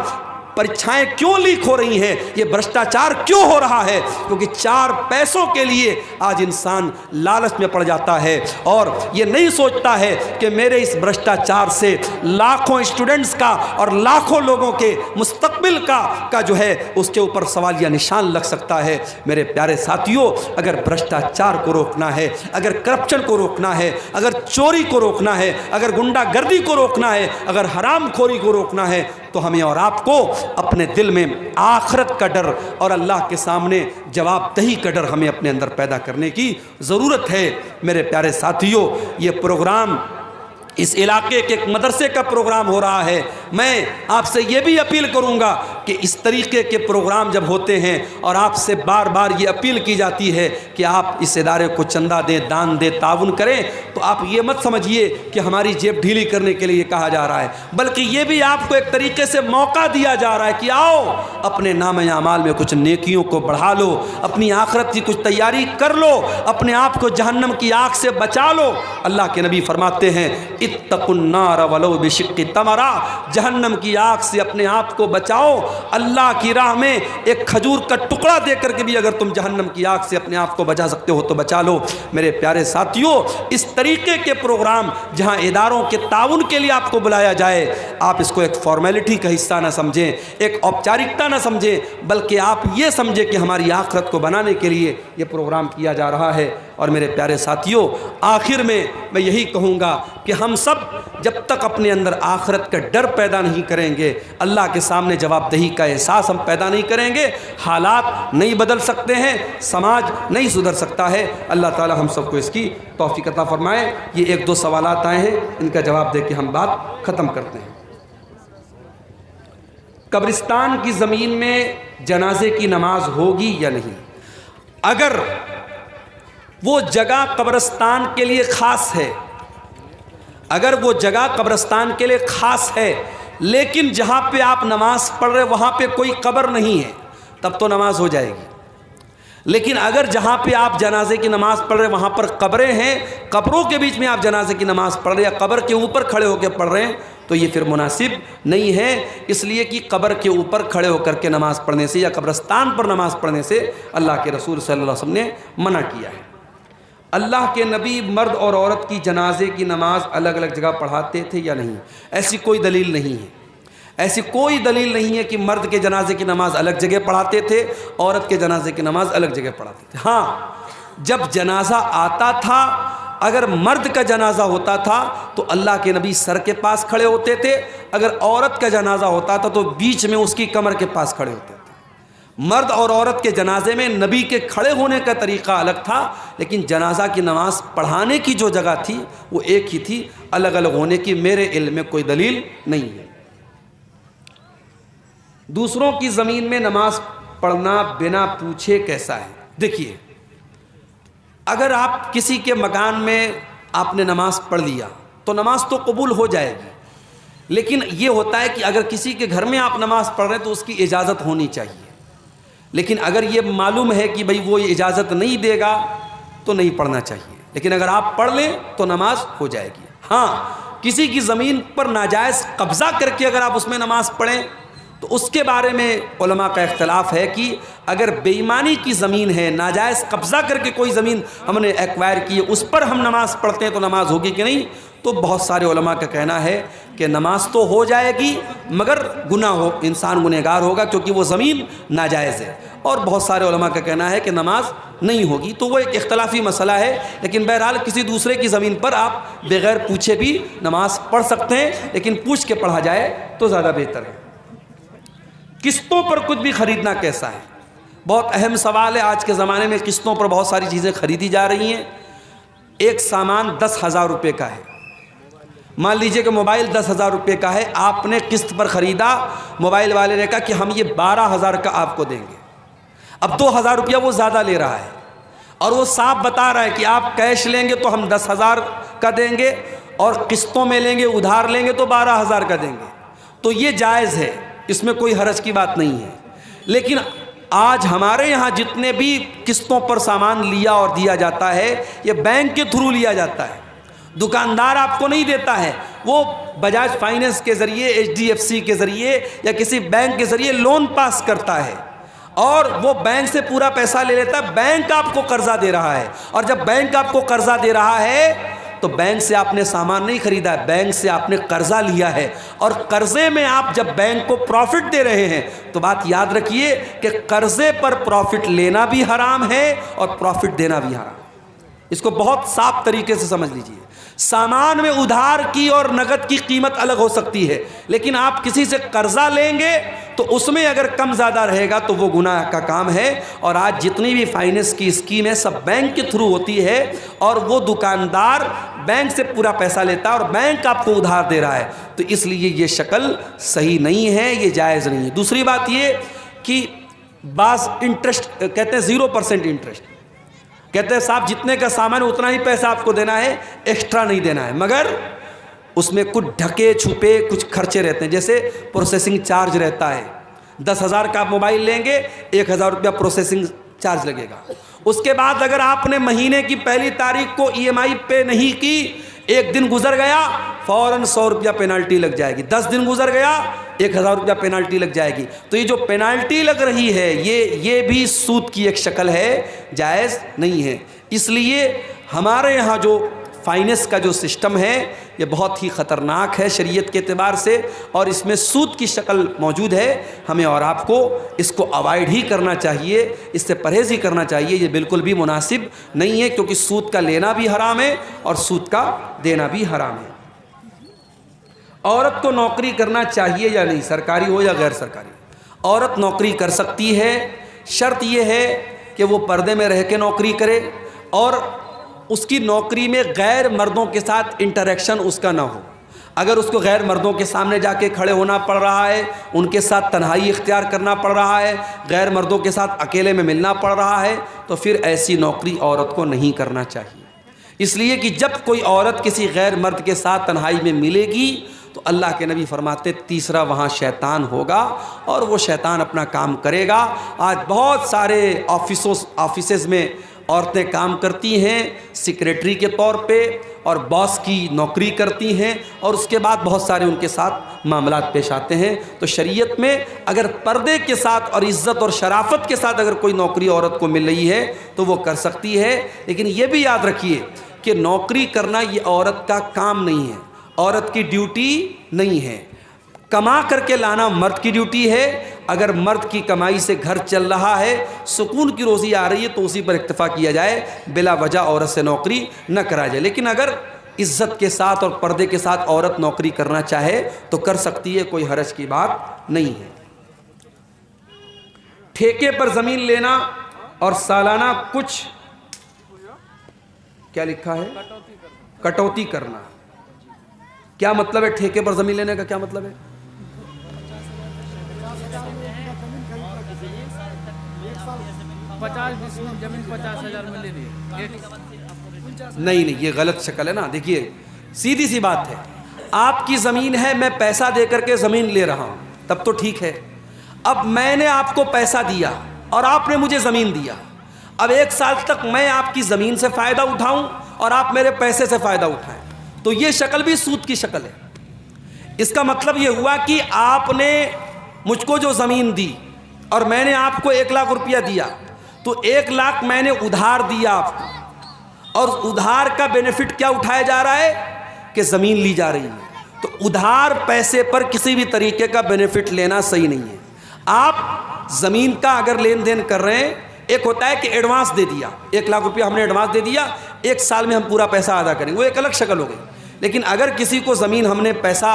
پریچھائیں کیوں لیک ہو رہی ہیں؟ یہ بھرشٹاچار کیوں ہو رہا ہے؟ کیونکہ 4 پیسوں کے لیے آج انسان لالچ میں پڑ جاتا ہے اور یہ نہیں سوچتا ہے کہ میرے اس بھرشٹاچار سے لاکھوں اسٹوڈنٹس کا اور لاکھوں لوگوں کے مستقبل کا جو ہے اس کے اوپر سوالیہ نشان لگ سکتا ہے۔ میرے پیارے ساتھیوں، اگر بھرشٹاچار کو روکنا ہے، اگر کرپشن کو روکنا ہے، اگر چوری کو روکنا ہے، اگر گنڈا گردی کو روکنا ہے، اگر حرام خوری کو روکنا ہے، تو ہمیں اور آپ کو اپنے دل میں آخرت کا ڈر اور اللہ کے سامنے جواب دہی کا ڈر ہمیں اپنے اندر پیدا کرنے کی ضرورت ہے۔ میرے پیارے ساتھیوں، یہ پروگرام اس علاقے کے ایک مدرسے کا پروگرام ہو رہا ہے۔ میں آپ سے یہ بھی اپیل کروں گا کہ اس طریقے کے پروگرام جب ہوتے ہیں اور آپ سے بار بار یہ اپیل کی جاتی ہے کہ آپ اس ادارے کو چندہ دیں، دان دیں، تعاون کریں، تو آپ یہ مت سمجھیے کہ ہماری جیب ڈھیلی کرنے کے لیے کہا جا رہا ہے، بلکہ یہ بھی آپ کو ایک طریقے سے موقع دیا جا رہا ہے کہ آؤ اپنے نام اعمال میں کچھ نیکیوں کو بڑھا لو، اپنی آخرت کی کچھ تیاری کر لو، اپنے آپ کو جہنم کی آگ سے بچا لو۔ اللہ کے نبی فرماتے ہیں اتقوا النار ولو بشق تمرہ، جہنم کی آگ سے اپنے آپ کو بچاؤ، اللہ کی راہ میں ایک کھجور کا ٹکڑا دے کر کے بھی اگر تم جہنم کی آگ سے اپنے آپ کو بچا سکتے ہو تو بچا لو۔ میرے پیارے ساتھیوں، اس طریقے کے پروگرام جہاں اداروں کے تعاون کے لیے آپ کو بلایا جائے، آپ اس کو ایک فارمیلٹی کا حصہ نہ سمجھیں، ایک اوپچارکتا نہ سمجھیں، بلکہ آپ یہ سمجھیں کہ ہماری آخرت کو بنانے کے لیے یہ پروگرام کیا جا رہا ہے۔ اور میرے پیارے ساتھیوں، آخر میں میں یہی کہوں گا کہ ہم سب جب تک اپنے اندر آخرت کا ڈر پیدا نہیں کریں گے، اللہ کے سامنے جواب دہی کا احساس ہم پیدا نہیں کریں گے، حالات نہیں بدل سکتے ہیں، سماج نہیں سدھر سکتا ہے۔ اللہ تعالی ہم سب کو اس کی توفیق عطا فرمائے۔ یہ 1-2 سوالات آئے ہیں، ان کا جواب دے کے ہم بات ختم کرتے ہیں۔ قبرستان کی زمین میں جنازے کی نماز ہوگی یا نہیں؟ اگر وہ جگہ قبرستان کے لیے خاص ہے، اگر وہ جگہ قبرستان کے لیے خاص ہے لیکن جہاں پہ آپ نماز پڑھ رہے وہاں پہ کوئی قبر نہیں ہے، تب تو نماز ہو جائے گی۔ لیکن اگر جہاں پہ آپ جنازے کی نماز پڑھ رہے وہاں پر قبریں ہیں، قبروں کے بیچ میں آپ جنازے کی نماز پڑھ رہے یا قبر کے اوپر کھڑے ہو کے پڑھ رہے ہیں، تو یہ پھر مناسب نہیں ہے، اس لیے کہ قبر کے اوپر کھڑے ہو کر کے نماز پڑھنے سے یا قبرستان پر نماز پڑھنے سے اللہ کے رسول صلی اللہ علیہ وسلم نے منع کیا ہے۔ اللہ کے نبی مرد اور عورت کی جنازے کی نماز الگ الگ جگہ پڑھاتے تھے یا نہیں؟ ایسی کوئی دلیل نہیں ہے، ایسی کوئی دلیل نہیں ہے کہ مرد کے جنازے کی نماز الگ جگہ پڑھاتے تھے، عورت کے جنازے کی نماز الگ جگہ پڑھاتے تھے۔ ہاں، جب جنازہ آتا تھا، اگر مرد کا جنازہ ہوتا تھا تو اللہ کے نبی سر کے پاس کھڑے ہوتے تھے، اگر عورت کا جنازہ ہوتا تھا تو بیچ میں اس کی کمر کے پاس کھڑے ہوتے تھے۔ مرد اور عورت کے جنازے میں نبی کے کھڑے ہونے کا طریقہ الگ تھا، لیکن جنازہ کی نماز پڑھانے کی جو جگہ تھی وہ ایک ہی تھی، الگ الگ ہونے کی میرے علم میں کوئی دلیل نہیں ہے۔ دوسروں کی زمین میں نماز پڑھنا بنا پوچھے کیسا ہے؟ دیکھیے، اگر آپ کسی کے مکان میں آپ نے نماز پڑھ لیا تو نماز تو قبول ہو جائے گی، لیکن یہ ہوتا ہے کہ اگر کسی کے گھر میں آپ نماز پڑھ رہے ہیں تو اس کی اجازت ہونی چاہیے، لیکن اگر یہ معلوم ہے کہ بھئی وہ اجازت نہیں دے گا تو نہیں پڑھنا چاہیے، لیکن اگر آپ پڑھ لیں تو نماز ہو جائے گی۔ ہاں، کسی کی زمین پر ناجائز قبضہ کر کے اگر آپ اس میں نماز پڑھیں تو اس کے بارے میں علماء کا اختلاف ہے کہ اگر بے ایمانی کی زمین ہے، ناجائز قبضہ کر کے کوئی زمین ہم نے ایکوائر کی ہے، اس پر ہم نماز پڑھتے ہیں تو نماز ہوگی کہ نہیں؟ تو بہت سارے علماء کا کہنا ہے کہ نماز تو ہو جائے گی مگر گناہ ہو، انسان گنہگار ہوگا کیونکہ وہ زمین ناجائز ہے، اور بہت سارے علماء کا کہنا ہے کہ نماز نہیں ہوگی۔ تو وہ ایک اختلافی مسئلہ ہے، لیکن بہرحال کسی دوسرے کی زمین پر آپ بغیر پوچھے بھی نماز پڑھ سکتے ہیں، لیکن پوچھ کے پڑھا جائے تو زیادہ بہتر ہے۔ قسطوں پر کچھ بھی خریدنا کیسا ہے؟ بہت اہم سوال ہے۔ آج کے زمانے میں قسطوں پر بہت ساری چیزیں خریدی جا رہی ہیں۔ ایک سامان 10,000 روپے کا ہے، مان لیجئے کہ موبائل 10,000 روپے کا ہے، آپ نے قسط پر خریدا، موبائل والے نے کہا کہ ہم یہ 12,000 کا آپ کو دیں گے۔ اب 2,000 روپیہ وہ زیادہ لے رہا ہے اور وہ صاف بتا رہا ہے کہ آپ کیش لیں گے تو ہم 10,000 کا دیں گے، اور قسطوں میں لیں گے, ادھار لیں گے تو 12,000 کا دیں گے, تو یہ جائز ہے, اس میں کوئی حرج کی بات نہیں ہے. لیکن آج ہمارے یہاں جتنے بھی قسطوں پر سامان لیا اور دیا جاتا ہے یہ بینک کے تھرو لیا جاتا ہے. دکاندار آپ کو نہیں دیتا ہے, وہ بجاج فائننس کے ذریعے, HDFC کے ذریعے یا کسی بینک کے ذریعے لون پاس کرتا ہے اور وہ بینک سے پورا پیسہ لے لیتا ہے. بینک آپ کو قرضہ دے رہا ہے, اور جب بینک آپ کو قرضہ دے رہا ہے تو بینک سے آپ نے سامان نہیں خریدا ہے, بینک سے آپ نے قرضہ لیا ہے, اور قرضے میں آپ جب بینک کو پروفٹ دے رہے ہیں تو بات یاد رکھیے کہ قرضے پر پروفٹ لینا بھی حرام ہے اور پروفٹ دینا بھی حرام ہے. اس کو بہت صاف طریقے سے سمجھ لیجئے. سامان میں ادھار کی اور نقد کی قیمت الگ ہو سکتی ہے, لیکن آپ کسی سے قرضہ لیں گے تو اس میں اگر کم زیادہ رہے گا تو وہ گناہ کا کام ہے. اور آج جتنی بھی فائننس کی اسکیم ہے سب بینک کے تھرو ہوتی ہے, اور وہ دکاندار بینک سے پورا پیسہ لیتا ہے اور بینک آپ کو ادھار دے رہا ہے, تو اس لیے یہ شکل صحیح نہیں ہے, یہ جائز نہیں ہے. دوسری بات یہ کہ بعض انٹرسٹ کہتے ہیں 0% انٹرسٹ, کہتے ہیں صاحب جتنے کا سامان اتنا ہی پیسہ آپ کو دینا ہے, ایکسٹرا نہیں دینا ہے, مگر اس میں کچھ ڈھکے چھپے کچھ خرچے رہتے ہیں. جیسے پروسیسنگ چارج رہتا ہے, 10,000 کا آپ موبائل لیں گے 1,000 روپیہ پروسیسنگ چارج لگے گا. اس کے بعد اگر آپ نے مہینے کی پہلی تاریخ کو EMI پے نہیں کی, 1 دن گزر گیا فوراً 100 روپیہ پینالٹی لگ جائے گی, 10 دن گزر گیا 1,000 روپیہ پینالٹی لگ جائے گی. تو یہ جو پینالٹی لگ رہی ہے یہ بھی سود کی ایک شکل ہے, جائز نہیں ہے. اس لیے ہمارے یہاں جو فائننس کا جو سسٹم ہے یہ بہت ہی خطرناک ہے شریعت کے اعتبار سے, اور اس میں سود کی شکل موجود ہے. ہمیں اور آپ کو اس کو اوائڈ ہی کرنا چاہیے, اس سے پرہیز ہی کرنا چاہیے. یہ بالکل بھی مناسب نہیں ہے, کیونکہ سود کا لینا بھی حرام ہے اور سود کا دینا بھی حرام ہے. عورت کو نوکری کرنا چاہیے یا نہیں, سرکاری ہو یا غیر سرکاری؟ عورت نوکری کر سکتی ہے, شرط یہ ہے کہ وہ پردے میں رہ کے نوکری کرے اور اس کی نوکری میں غیر مردوں کے ساتھ انٹریکشن اس کا نہ ہو. اگر اس کو غیر مردوں کے سامنے جا کے کھڑے ہونا پڑ رہا ہے, ان کے ساتھ تنہائی اختیار کرنا پڑ رہا ہے, غیر مردوں کے ساتھ اکیلے میں ملنا پڑ رہا ہے, تو پھر ایسی نوکری عورت کو نہیں کرنا چاہیے. اس لیے کہ جب کوئی عورت کسی غیر مرد کے ساتھ تنہائی میں ملے گی تو اللہ کے نبی فرماتے تیسرا وہاں شیطان ہوگا اور وہ شیطان اپنا کام کرے گا. آج بہت سارے آفیسز میں عورتیں کام کرتی ہیں سیکریٹری کے طور پہ, اور باس کی نوکری کرتی ہیں, اور اس کے بعد بہت سارے ان کے ساتھ معاملات پیش آتے ہیں. تو شریعت میں اگر پردے کے ساتھ اور عزت اور شرافت کے ساتھ اگر کوئی نوکری عورت کو مل رہی ہے تو وہ کر سکتی ہے. لیکن یہ بھی یاد رکھیے کہ نوکری کرنا یہ عورت کا کام نہیں ہے, عورت کی ڈیوٹی نہیں ہے. کما کر کے لانا مرد کی ڈیوٹی ہے. اگر مرد کی کمائی سے گھر چل رہا ہے, سکون کی روزی آ رہی ہے, تو اسی پر اکتفا کیا جائے, بلا وجہ عورت سے نوکری نہ کرا جائے. لیکن اگر عزت کے ساتھ اور پردے کے ساتھ عورت نوکری کرنا چاہے تو کر سکتی ہے, کوئی حرج کی بات نہیں ہے. ٹھیکے پر زمین لینا اور سالانہ کچھ کیا لکھا ہے, کٹوتی کرنا. کیا مطلب ہے ٹھیکے پر زمین لینے کا, کیا مطلب ہے؟ زمین 50,000 میں لینی ہے. نہیں, یہ غلط شکل ہے نا. دیکھیے سیدھی سی بات ہے, آپ کی زمین ہے, میں پیسہ دے کر کے زمین لے رہا ہوں, تب تو ٹھیک ہے. اب میں نے آپ کو پیسہ دیا اور آپ نے مجھے زمین دیا, اب 1 سال تک میں آپ کی زمین سے فائدہ اٹھاؤں اور آپ میرے پیسے سے فائدہ اٹھائیں, تو یہ شکل بھی سود کی شکل ہے. اس کا مطلب یہ ہوا کہ آپ نے مجھ کو جو زمین دی اور میں نے آپ کو 1 لاکھ روپیہ دیا, تو 1 لاکھ میں نے ادھار دیا آپ کو, اور ادھار کا بینیفٹ کیا اٹھایا جا رہا ہے کہ زمین لی جا رہی ہے. تو ادھار پیسے پر کسی بھی طریقے کا بینیفٹ لینا صحیح نہیں ہے. آپ زمین کا اگر لین دین کر رہے ہیں, ایک ہوتا ہے کہ ایڈوانس دے دیا, 1 لاکھ روپیہ ہم نے ایڈوانس دے دیا, 1 سال میں ہم پورا پیسہ ادا کریں گے, وہ ایک الگ شکل ہو گئی. لیکن اگر کسی کو زمین ہم نے پیسہ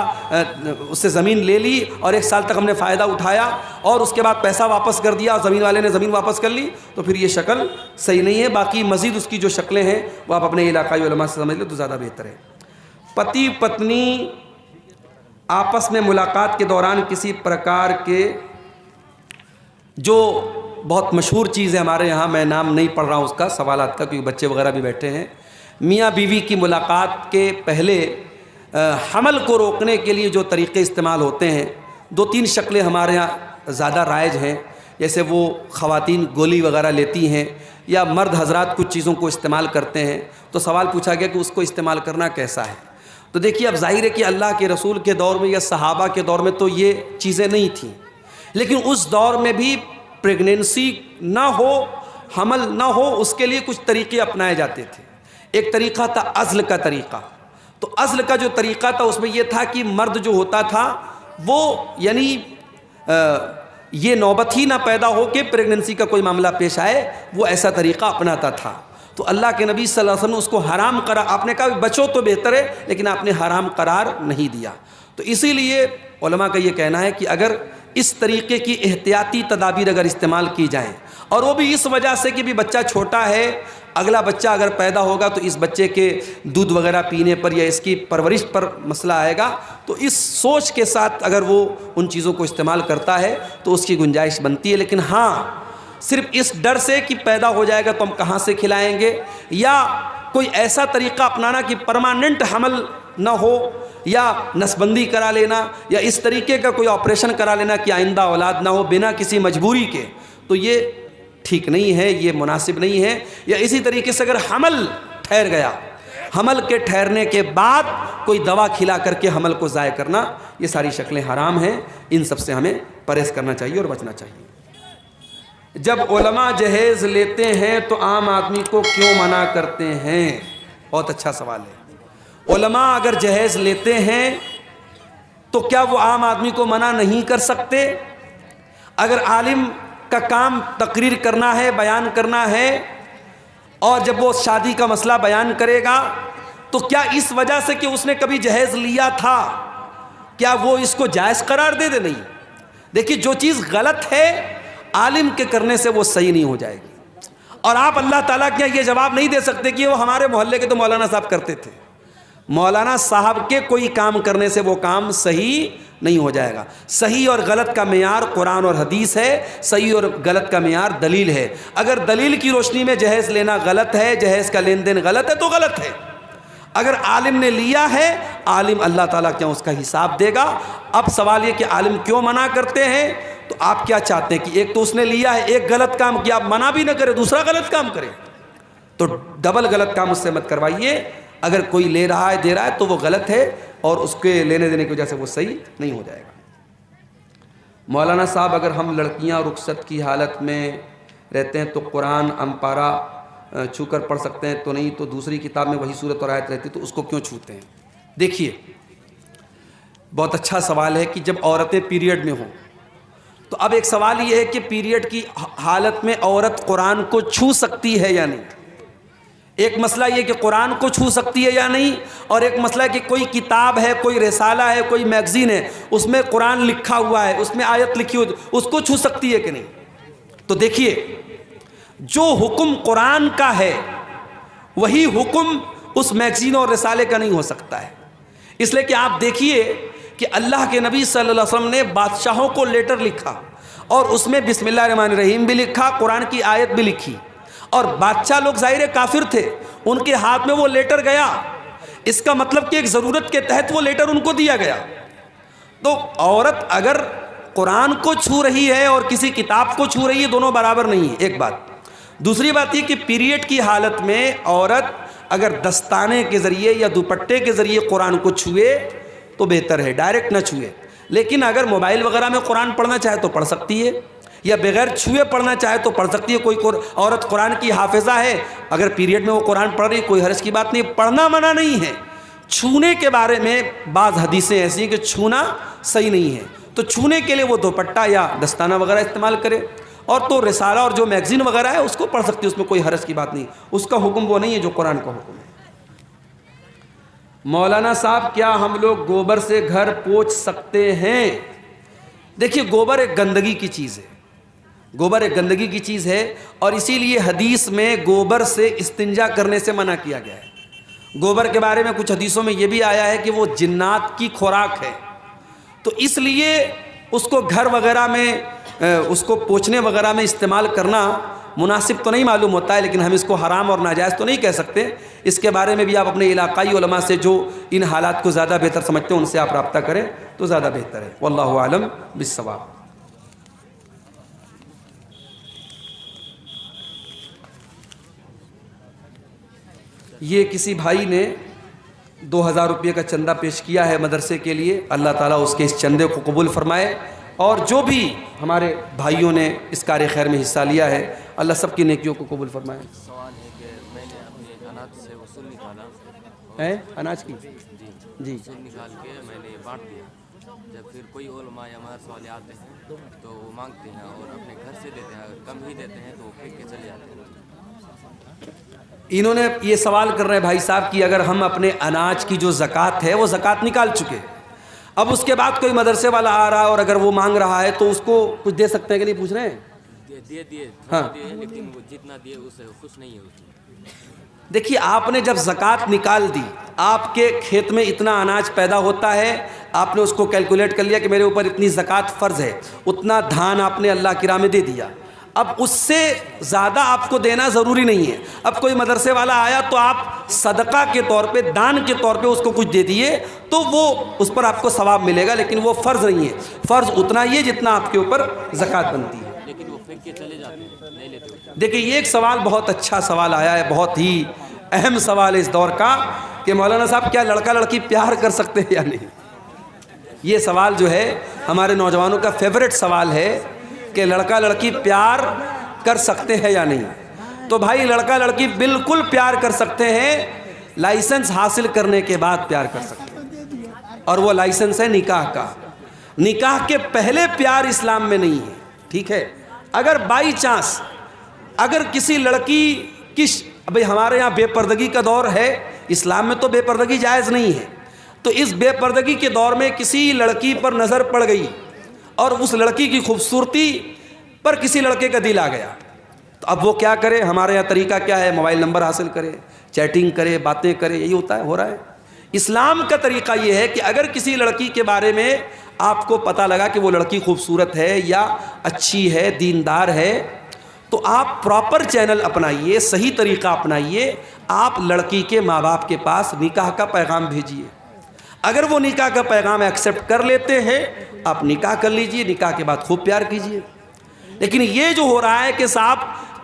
اس سے زمین لے لی اور 1 سال تک ہم نے فائدہ اٹھایا اور اس کے بعد پیسہ واپس کر دیا اور زمین والے نے زمین واپس کر لی, تو پھر یہ شکل صحیح نہیں ہے. باقی مزید اس کی جو شکلیں ہیں وہ آپ اپنے علاقائی علماء سے سمجھ لیں تو زیادہ بہتر ہے. پتی پتنی آپس میں ملاقات کے دوران کسی پرکار کے, جو بہت مشہور چیز ہے ہمارے یہاں, میں نام نہیں پڑھ رہا ہوں اس کا, سوالات کا, کیونکہ بچے وغیرہ بھی بیٹھے ہیں, میاں بیوی کی ملاقات کے پہلے حمل کو روکنے کے لیے جو طریقے استعمال ہوتے ہیں، 2-3 شکلیں ہمارے یہاں زیادہ رائج ہیں. جیسے وہ خواتین گولی وغیرہ لیتی ہیں یا مرد حضرات کچھ چیزوں کو استعمال کرتے ہیں. تو سوال پوچھا گیا کہ اس کو استعمال کرنا کیسا ہے. تو دیکھیے اب ظاہر ہے کہ اللہ کے رسول کے دور میں یا صحابہ کے دور میں تو یہ چیزیں نہیں تھیں، لیکن اس دور میں بھی پریگنینسی نہ ہو، حمل نہ ہو، اس کے لیے کچھ طریقے اپنائے جاتے تھے. ایک طریقہ تھا عزل کا طریقہ. تو عزل کا جو طریقہ تھا اس میں یہ تھا کہ مرد جو ہوتا تھا وہ یعنی یہ نوبت ہی نہ پیدا ہو کہ پریگننسی کا کوئی معاملہ پیش آئے، وہ ایسا طریقہ اپناتا تھا. تو اللہ کے نبی صلی اللہ علیہ وسلم نے اس کو حرام قرار، آپ نے کہا بچو تو بہتر ہے، لیکن آپ نے حرام قرار نہیں دیا. تو اسی لیے علماء کا یہ کہنا ہے کہ اگر اس طریقے کی احتیاطی تدابیر اگر استعمال کی جائیں، اور وہ بھی اس وجہ سے کہ بھی بچہ چھوٹا ہے، اگلا بچہ اگر پیدا ہوگا تو اس بچے کے دودھ وغیرہ پینے پر یا اس کی پرورش پر مسئلہ آئے گا، تو اس سوچ کے ساتھ اگر وہ ان چیزوں کو استعمال کرتا ہے تو اس کی گنجائش بنتی ہے. لیکن ہاں صرف اس ڈر سے کہ پیدا ہو جائے گا تو ہم کہاں سے کھلائیں گے، یا کوئی ایسا طریقہ اپنانا کہ پرماننٹ حمل نہ ہو، یا نسبندی کرا لینا، یا اس طریقے کا کوئی آپریشن کرا لینا کہ آئندہ اولاد نہ ہو بنا کسی مجبوری کے، تو یہ ٹھیک نہیں ہے، یہ مناسب نہیں ہے. یا اسی طریقے سے اگر حمل ٹھہر گیا، حمل کے ٹھہرنے کے بعد کوئی دوا کھلا کر کے حمل کو ضائع کرنا، یہ ساری شکلیں حرام ہیں. ان سب سے ہمیں پرہیز کرنا چاہیے اور بچنا چاہیے. جب علماء جہیز لیتے ہیں تو عام آدمی کو کیوں منع کرتے ہیں؟ بہت اچھا سوال ہے. علماء اگر جہیز لیتے ہیں تو کیا وہ عام آدمی کو منع نہیں کر سکتے؟ اگر عالم کا کام تقریر کرنا ہے، بیان کرنا ہے، اور جب وہ شادی کا مسئلہ بیان کرے گا تو کیا اس وجہ سے کہ اس نے کبھی جہیز لیا تھا کیا وہ اس کو جائز قرار دے؟ نہیں. دیکھیے جو چیز غلط ہے عالم کے کرنے سے وہ صحیح نہیں ہو جائے گی. اور آپ اللہ تعالیٰ کے یہ جواب نہیں دے سکتے کہ وہ ہمارے محلے کے تو مولانا صاحب کرتے تھے. مولانا صاحب کے کوئی کام کرنے سے وہ کام صحیح نہیں ہو جائے گا. صحیح اور غلط کا معیار قرآن اور حدیث ہے، صحیح اور غلط کا معیار دلیل ہے. اگر دلیل کی روشنی میں جہیز لینا غلط ہے، جہیز کا لین دین غلط ہے تو غلط ہے. اگر عالم نے لیا ہے، عالم اللہ تعالیٰ کیا اس کا حساب دے گا. اب سوال یہ کہ عالم کیوں منع کرتے ہیں؟ تو آپ کیا چاہتے ہیں کہ ایک تو اس نے لیا ہے، ایک غلط کام کیا، آپ منع بھی نہ کرے، دوسرا غلط کام کرے؟ تو ڈبل غلط کام اس سے مت کروائیے. اگر کوئی لے رہا ہے، دے رہا ہے تو وہ غلط ہے، اور اس کے لینے دینے کی وجہ سے وہ صحیح نہیں ہو جائے گا. مولانا صاحب اگر ہم لڑکیاں رخصت کی حالت میں رہتے ہیں تو قرآن امپارہ چھو کر پڑھ سکتے ہیں؟ تو نہیں. تو دوسری کتاب میں وہی صورت اور آیت رہتی تو اس کو کیوں چھوتے ہیں؟ دیکھیے بہت اچھا سوال ہے کہ جب عورتیں پیریڈ میں ہوں تو اب ایک سوال یہ ہے کہ پیریڈ کی حالت میں عورت قرآن کو چھو سکتی ہے یا نہیں. ایک مسئلہ یہ کہ قرآن کو چھو سکتی ہے یا نہیں، اور ایک مسئلہ کہ کوئی کتاب ہے، کوئی رسالہ ہے، کوئی میگزین ہے، اس میں قرآن لکھا ہوا ہے، اس میں آیت لکھی ہوئی، اس کو چھو سکتی ہے کہ نہیں. تو دیکھیے جو حکم قرآن کا ہے وہی حکم اس میگزین اور رسالے کا نہیں ہو سکتا ہے. اس لیے کہ آپ دیکھیے کہ اللہ کے نبی صلی اللہ علیہ وسلم نے بادشاہوں کو لیٹر لکھا، اور اس میں بسم اللہ الرحمن الرحیم بھی لکھا، قرآن کی آیت بھی لکھی. اور بادشاہ لوگ ظاہر کافر تھے، ان کے ہاتھ میں وہ لیٹر گیا، اس کا مطلب کہ ایک ضرورت کے تحت وہ لیٹر ان کو دیا گیا. تو عورت اگر قرآن کو چھو رہی ہے اور کسی کتاب کو چھو رہی ہے، دونوں برابر نہیں ہے. ایک بات. دوسری بات یہ کہ پیریڈ کی حالت میں عورت اگر دستانے کے ذریعے یا دوپٹے کے ذریعے قرآن کو چھوئے تو بہتر ہے، ڈائریکٹ نہ چھوئے. لیکن اگر موبائل وغیرہ میں قرآن پڑھنا چاہے تو پڑھ سکتی ہے، یا بغیر چھوئے پڑھنا چاہے تو پڑھ سکتی ہے. کوئی عورت قرآن کی حافظہ ہے، اگر پیریڈ میں وہ قرآن پڑھ رہی، کوئی حرج کی بات نہیں، پڑھنا منع نہیں ہے. چھونے کے بارے میں بعض حدیثیں ایسی ہیں کہ چھونا صحیح نہیں ہے، تو چھونے کے لیے وہ دوپٹہ یا دستانہ وغیرہ استعمال کرے. اور تو رسالہ اور جو میگزین وغیرہ ہے اس کو پڑھ سکتی ہے، اس میں کوئی حرج کی بات نہیں. اس کا حکم وہ نہیں ہے جو قرآن کا حکم ہے. مولانا صاحب کیا ہم لوگ گوبر سے گھر پوچھ سکتے ہیں؟ دیکھیے گوبر ایک گندگی کی چیز ہے، گوبر ایک گندگی کی چیز ہے، اور اسی لیے حدیث میں گوبر سے استنجا کرنے سے منع کیا گیا ہے. گوبر کے بارے میں کچھ حدیثوں میں یہ بھی آیا ہے کہ وہ جنات کی خوراک ہے. تو اس لیے اس کو گھر وغیرہ میں اس کو پوچھنے وغیرہ میں استعمال کرنا مناسب تو نہیں معلوم ہوتا ہے، لیکن ہم اس کو حرام اور ناجائز تو نہیں کہہ سکتے. اس کے بارے میں بھی آپ اپنے علاقائی علماء سے جو ان حالات کو زیادہ بہتر سمجھتے ہیں ان سے آپ رابطہ کریں تو زیادہ بہتر ہے. واللہ اعلم بالصواب. یہ کسی بھائی نے 2000 روپے کا چندہ پیش کیا ہے مدرسے کے لیے. اللہ تعالیٰ اس کے اس چندے کو قبول فرمائے، اور جو بھی ہمارے بھائیوں نے اس کار خیر میں حصہ لیا ہے اللہ سب کی نیکیوں کو قبول فرمائے. سوال ہے کہ میں نے اپنے اناج سے وصول نکالا ہے اناج کی جی وصول نکال کے میں نے بانٹ دیا. جب پھر کوئی علماء یا مدرسے والے آتے ہیں تو وہ مانگتے ہیں اور اپنے گھر سے دیتے ہیں، اگر کم ہی دیتے ہیں تو وہ پھینک کے چلے جاتے ہیں. انہوں نے یہ سوال کر رہے ہیں بھائی صاحب کہ اگر ہم اپنے اناج کی جو زکوٰۃ ہے وہ زکوٰۃ نکال چکے، اب اس کے بعد کوئی مدرسے والا آ رہا ہے اور اگر وہ مانگ رہا ہے تو اس کو کچھ دے سکتے ہیں کہ نہیں، پوچھ رہے ہیں؟ دیے ہاں. لیکن وہ جتنا دیے اس سے خوش نہیں ہے اس میں. دیکھیے آپ نے جب زکوٰۃ نکال دی، آپ کے کھیت میں اتنا اناج پیدا ہوتا ہے، آپ نے اس کو کیلکولیٹ کر لیا کہ میرے اوپر اتنی زکوٰۃ فرض ہے، اتنا دھان آپ نے اللہ کی راہ میں دے دیا. اب اس سے زیادہ آپ کو دینا ضروری نہیں ہے. اب کوئی مدرسے والا آیا تو آپ صدقہ کے طور پہ، دان کے طور پہ اس کو کچھ دے دیے تو وہ اس پر آپ کو ثواب ملے گا، لیکن وہ فرض نہیں ہے. فرض اتنا ہی ہے جتنا آپ کے اوپر زکوٰۃ بنتی ہے. لیکن وہ پھینک کے چلے جاتے ہیں، نہیں لیتے ہوتے. دیکھیں یہ ایک سوال بہت اچھا سوال آیا ہے، بہت ہی اہم سوال ہے اس دور کا کہ مولانا صاحب کیا لڑکا لڑکی پیار کر سکتے ہیں یا نہیں. یہ سوال جو ہے ہمارے نوجوانوں کا فیوریٹ سوال ہے کہ لڑکا لڑکی پیار کر سکتے ہیں یا نہیں. تو بھائی لڑکا لڑکی بالکل پیار کر سکتے ہیں، لائسنس حاصل کرنے کے بعد پیار کر سکتے ہیں، اور وہ لائسنس ہے نکاح کا. نکاح کے پہلے پیار اسلام میں نہیں ہے. ٹھیک ہے، اگر بائی چانس اگر کسی لڑکی کی بھئی ہمارے یہاں بے پردگی کا دور ہے، اسلام میں تو بے پردگی جائز نہیں ہے، تو اس بے پردگی کے دور میں کسی لڑکی پر نظر پڑ گئی اور اس لڑکی کی خوبصورتی پر کسی لڑکے کا دل آ گیا، تو اب وہ کیا کرے؟ ہمارے یہاں طریقہ کیا ہے؟ موبائل نمبر حاصل کرے، چیٹنگ کرے، باتیں کرے، یہی ہوتا ہے، ہو رہا ہے. اسلام کا طریقہ یہ ہے کہ اگر کسی لڑکی کے بارے میں آپ کو پتہ لگا کہ وہ لڑکی خوبصورت ہے یا اچھی ہے، دیندار ہے، تو آپ پراپر چینل اپنائیے، صحیح طریقہ اپنائیے. آپ لڑکی کے ماں باپ کے پاس نکاح کا پیغام بھیجیے. اگر وہ نکاح کا پیغام ایکسیپٹ کر لیتے ہیں آپ نکاح کر لیجئے، نکاح کے بعد خوب پیار کیجئے. لیکن یہ جو ہو رہا ہے کہ صاحب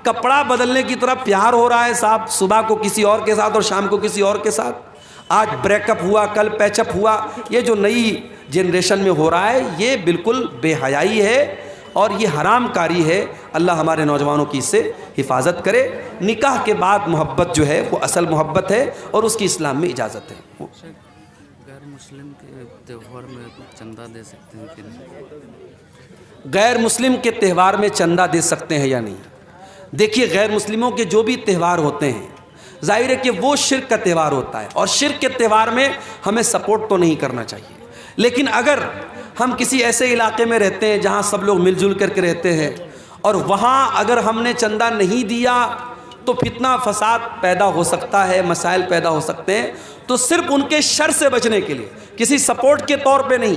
کپڑا بدلنے کی طرح پیار ہو رہا ہے، صاحب صبح کو کسی اور کے ساتھ اور شام کو کسی اور کے ساتھ، آج بریک اپ ہوا کل پیچ اپ ہوا، یہ جو نئی جنریشن میں ہو رہا ہے یہ بالکل بے حیائی ہے اور یہ حرام کاری ہے. اللہ ہمارے نوجوانوں کی اس سے حفاظت کرے. نکاح کے بعد محبت جو ہے وہ اصل محبت ہے اور اس کی اسلام میں اجازت ہے. غیر مسلم کے تہوار میں چندہ دے سکتے ہیں کہ نہیں؟ غیر مسلم کے تہوار میں چندہ دے سکتے ہیں یا نہیں؟ دیکھیے غیر مسلموں کے جو بھی تہوار ہوتے ہیں ظاہر ہے کہ وہ شرک کا تہوار ہوتا ہے، اور شرک کے تہوار میں ہمیں سپورٹ تو نہیں کرنا چاہیے. لیکن اگر ہم کسی ایسے علاقے میں رہتے ہیں جہاں سب لوگ مل جل کر کے رہتے ہیں اور وہاں اگر ہم نے چندہ نہیں دیا تو فتنہ فساد پیدا ہو سکتا ہے، مسائل پیدا ہو سکتے ہیں، تو صرف ان کے شر سے بچنے کے لیے، کسی سپورٹ کے طور پہ نہیں،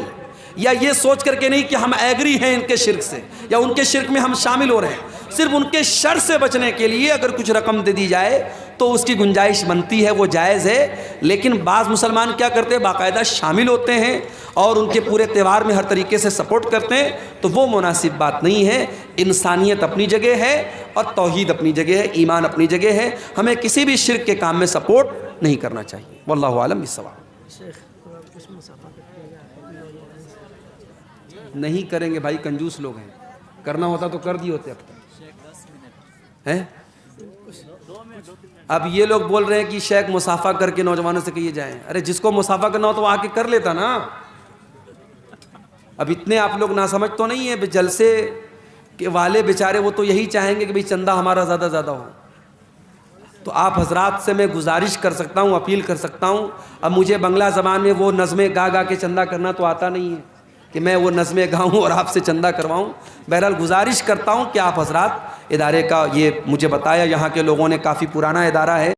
یا یہ سوچ کر کے نہیں کہ ہم ایگری ہیں ان کے شرک سے یا ان کے شرک میں ہم شامل ہو رہے ہیں، صرف ان کے شر سے بچنے کے لیے اگر کچھ رقم دے دی جائے تو اس کی گنجائش بنتی ہے، وہ جائز ہے. لیکن بعض مسلمان کیا کرتے ہیں؟ باقاعدہ شامل ہوتے ہیں اور ان کے پورے تہوار میں ہر طریقے سے سپورٹ کرتے ہیں، تو وہ مناسب بات نہیں ہے. انسانیت اپنی جگہ ہے اور توحید اپنی جگہ ہے، ایمان اپنی جگہ ہے. ہمیں کسی بھی شرک کے کام میں سپورٹ نہیں کرنا چاہیے. واللہ عالم بالصواب. نہیں کریں گے بھائی، کنجوس لوگ ہیں، کرنا ہوتا تو کر دی ہوتے اب تک ہیں. اب یہ لوگ بول رہے ہیں کہ شیخ مصافحہ کر کے نوجوانوں سے کہیے جائیں. ارے جس کو مصافحہ کرنا ہو تو آ کے کر لیتا نا. اب اتنے آپ لوگ ناسمجھ تو نہیں ہیں جلسے کے والے بیچارے، وہ تو یہی چاہیں گے کہ بھئی چندہ ہمارا زیادہ زیادہ ہو. تو آپ حضرات سے میں گزارش کر سکتا ہوں، اپیل کر سکتا ہوں. اب مجھے بنگلہ زبان میں وہ نظمیں گا گا کے چندہ کرنا تو آتا نہیں ہے کہ میں وہ نظمیں گاؤں اور آپ سے چندہ کرواؤں. بہرحال گزارش کرتا ہوں کہ آپ حضرات ادارے کا یہ مجھے بتایا، یہاں کے لوگوں نے کافی پرانا ادارہ ہے.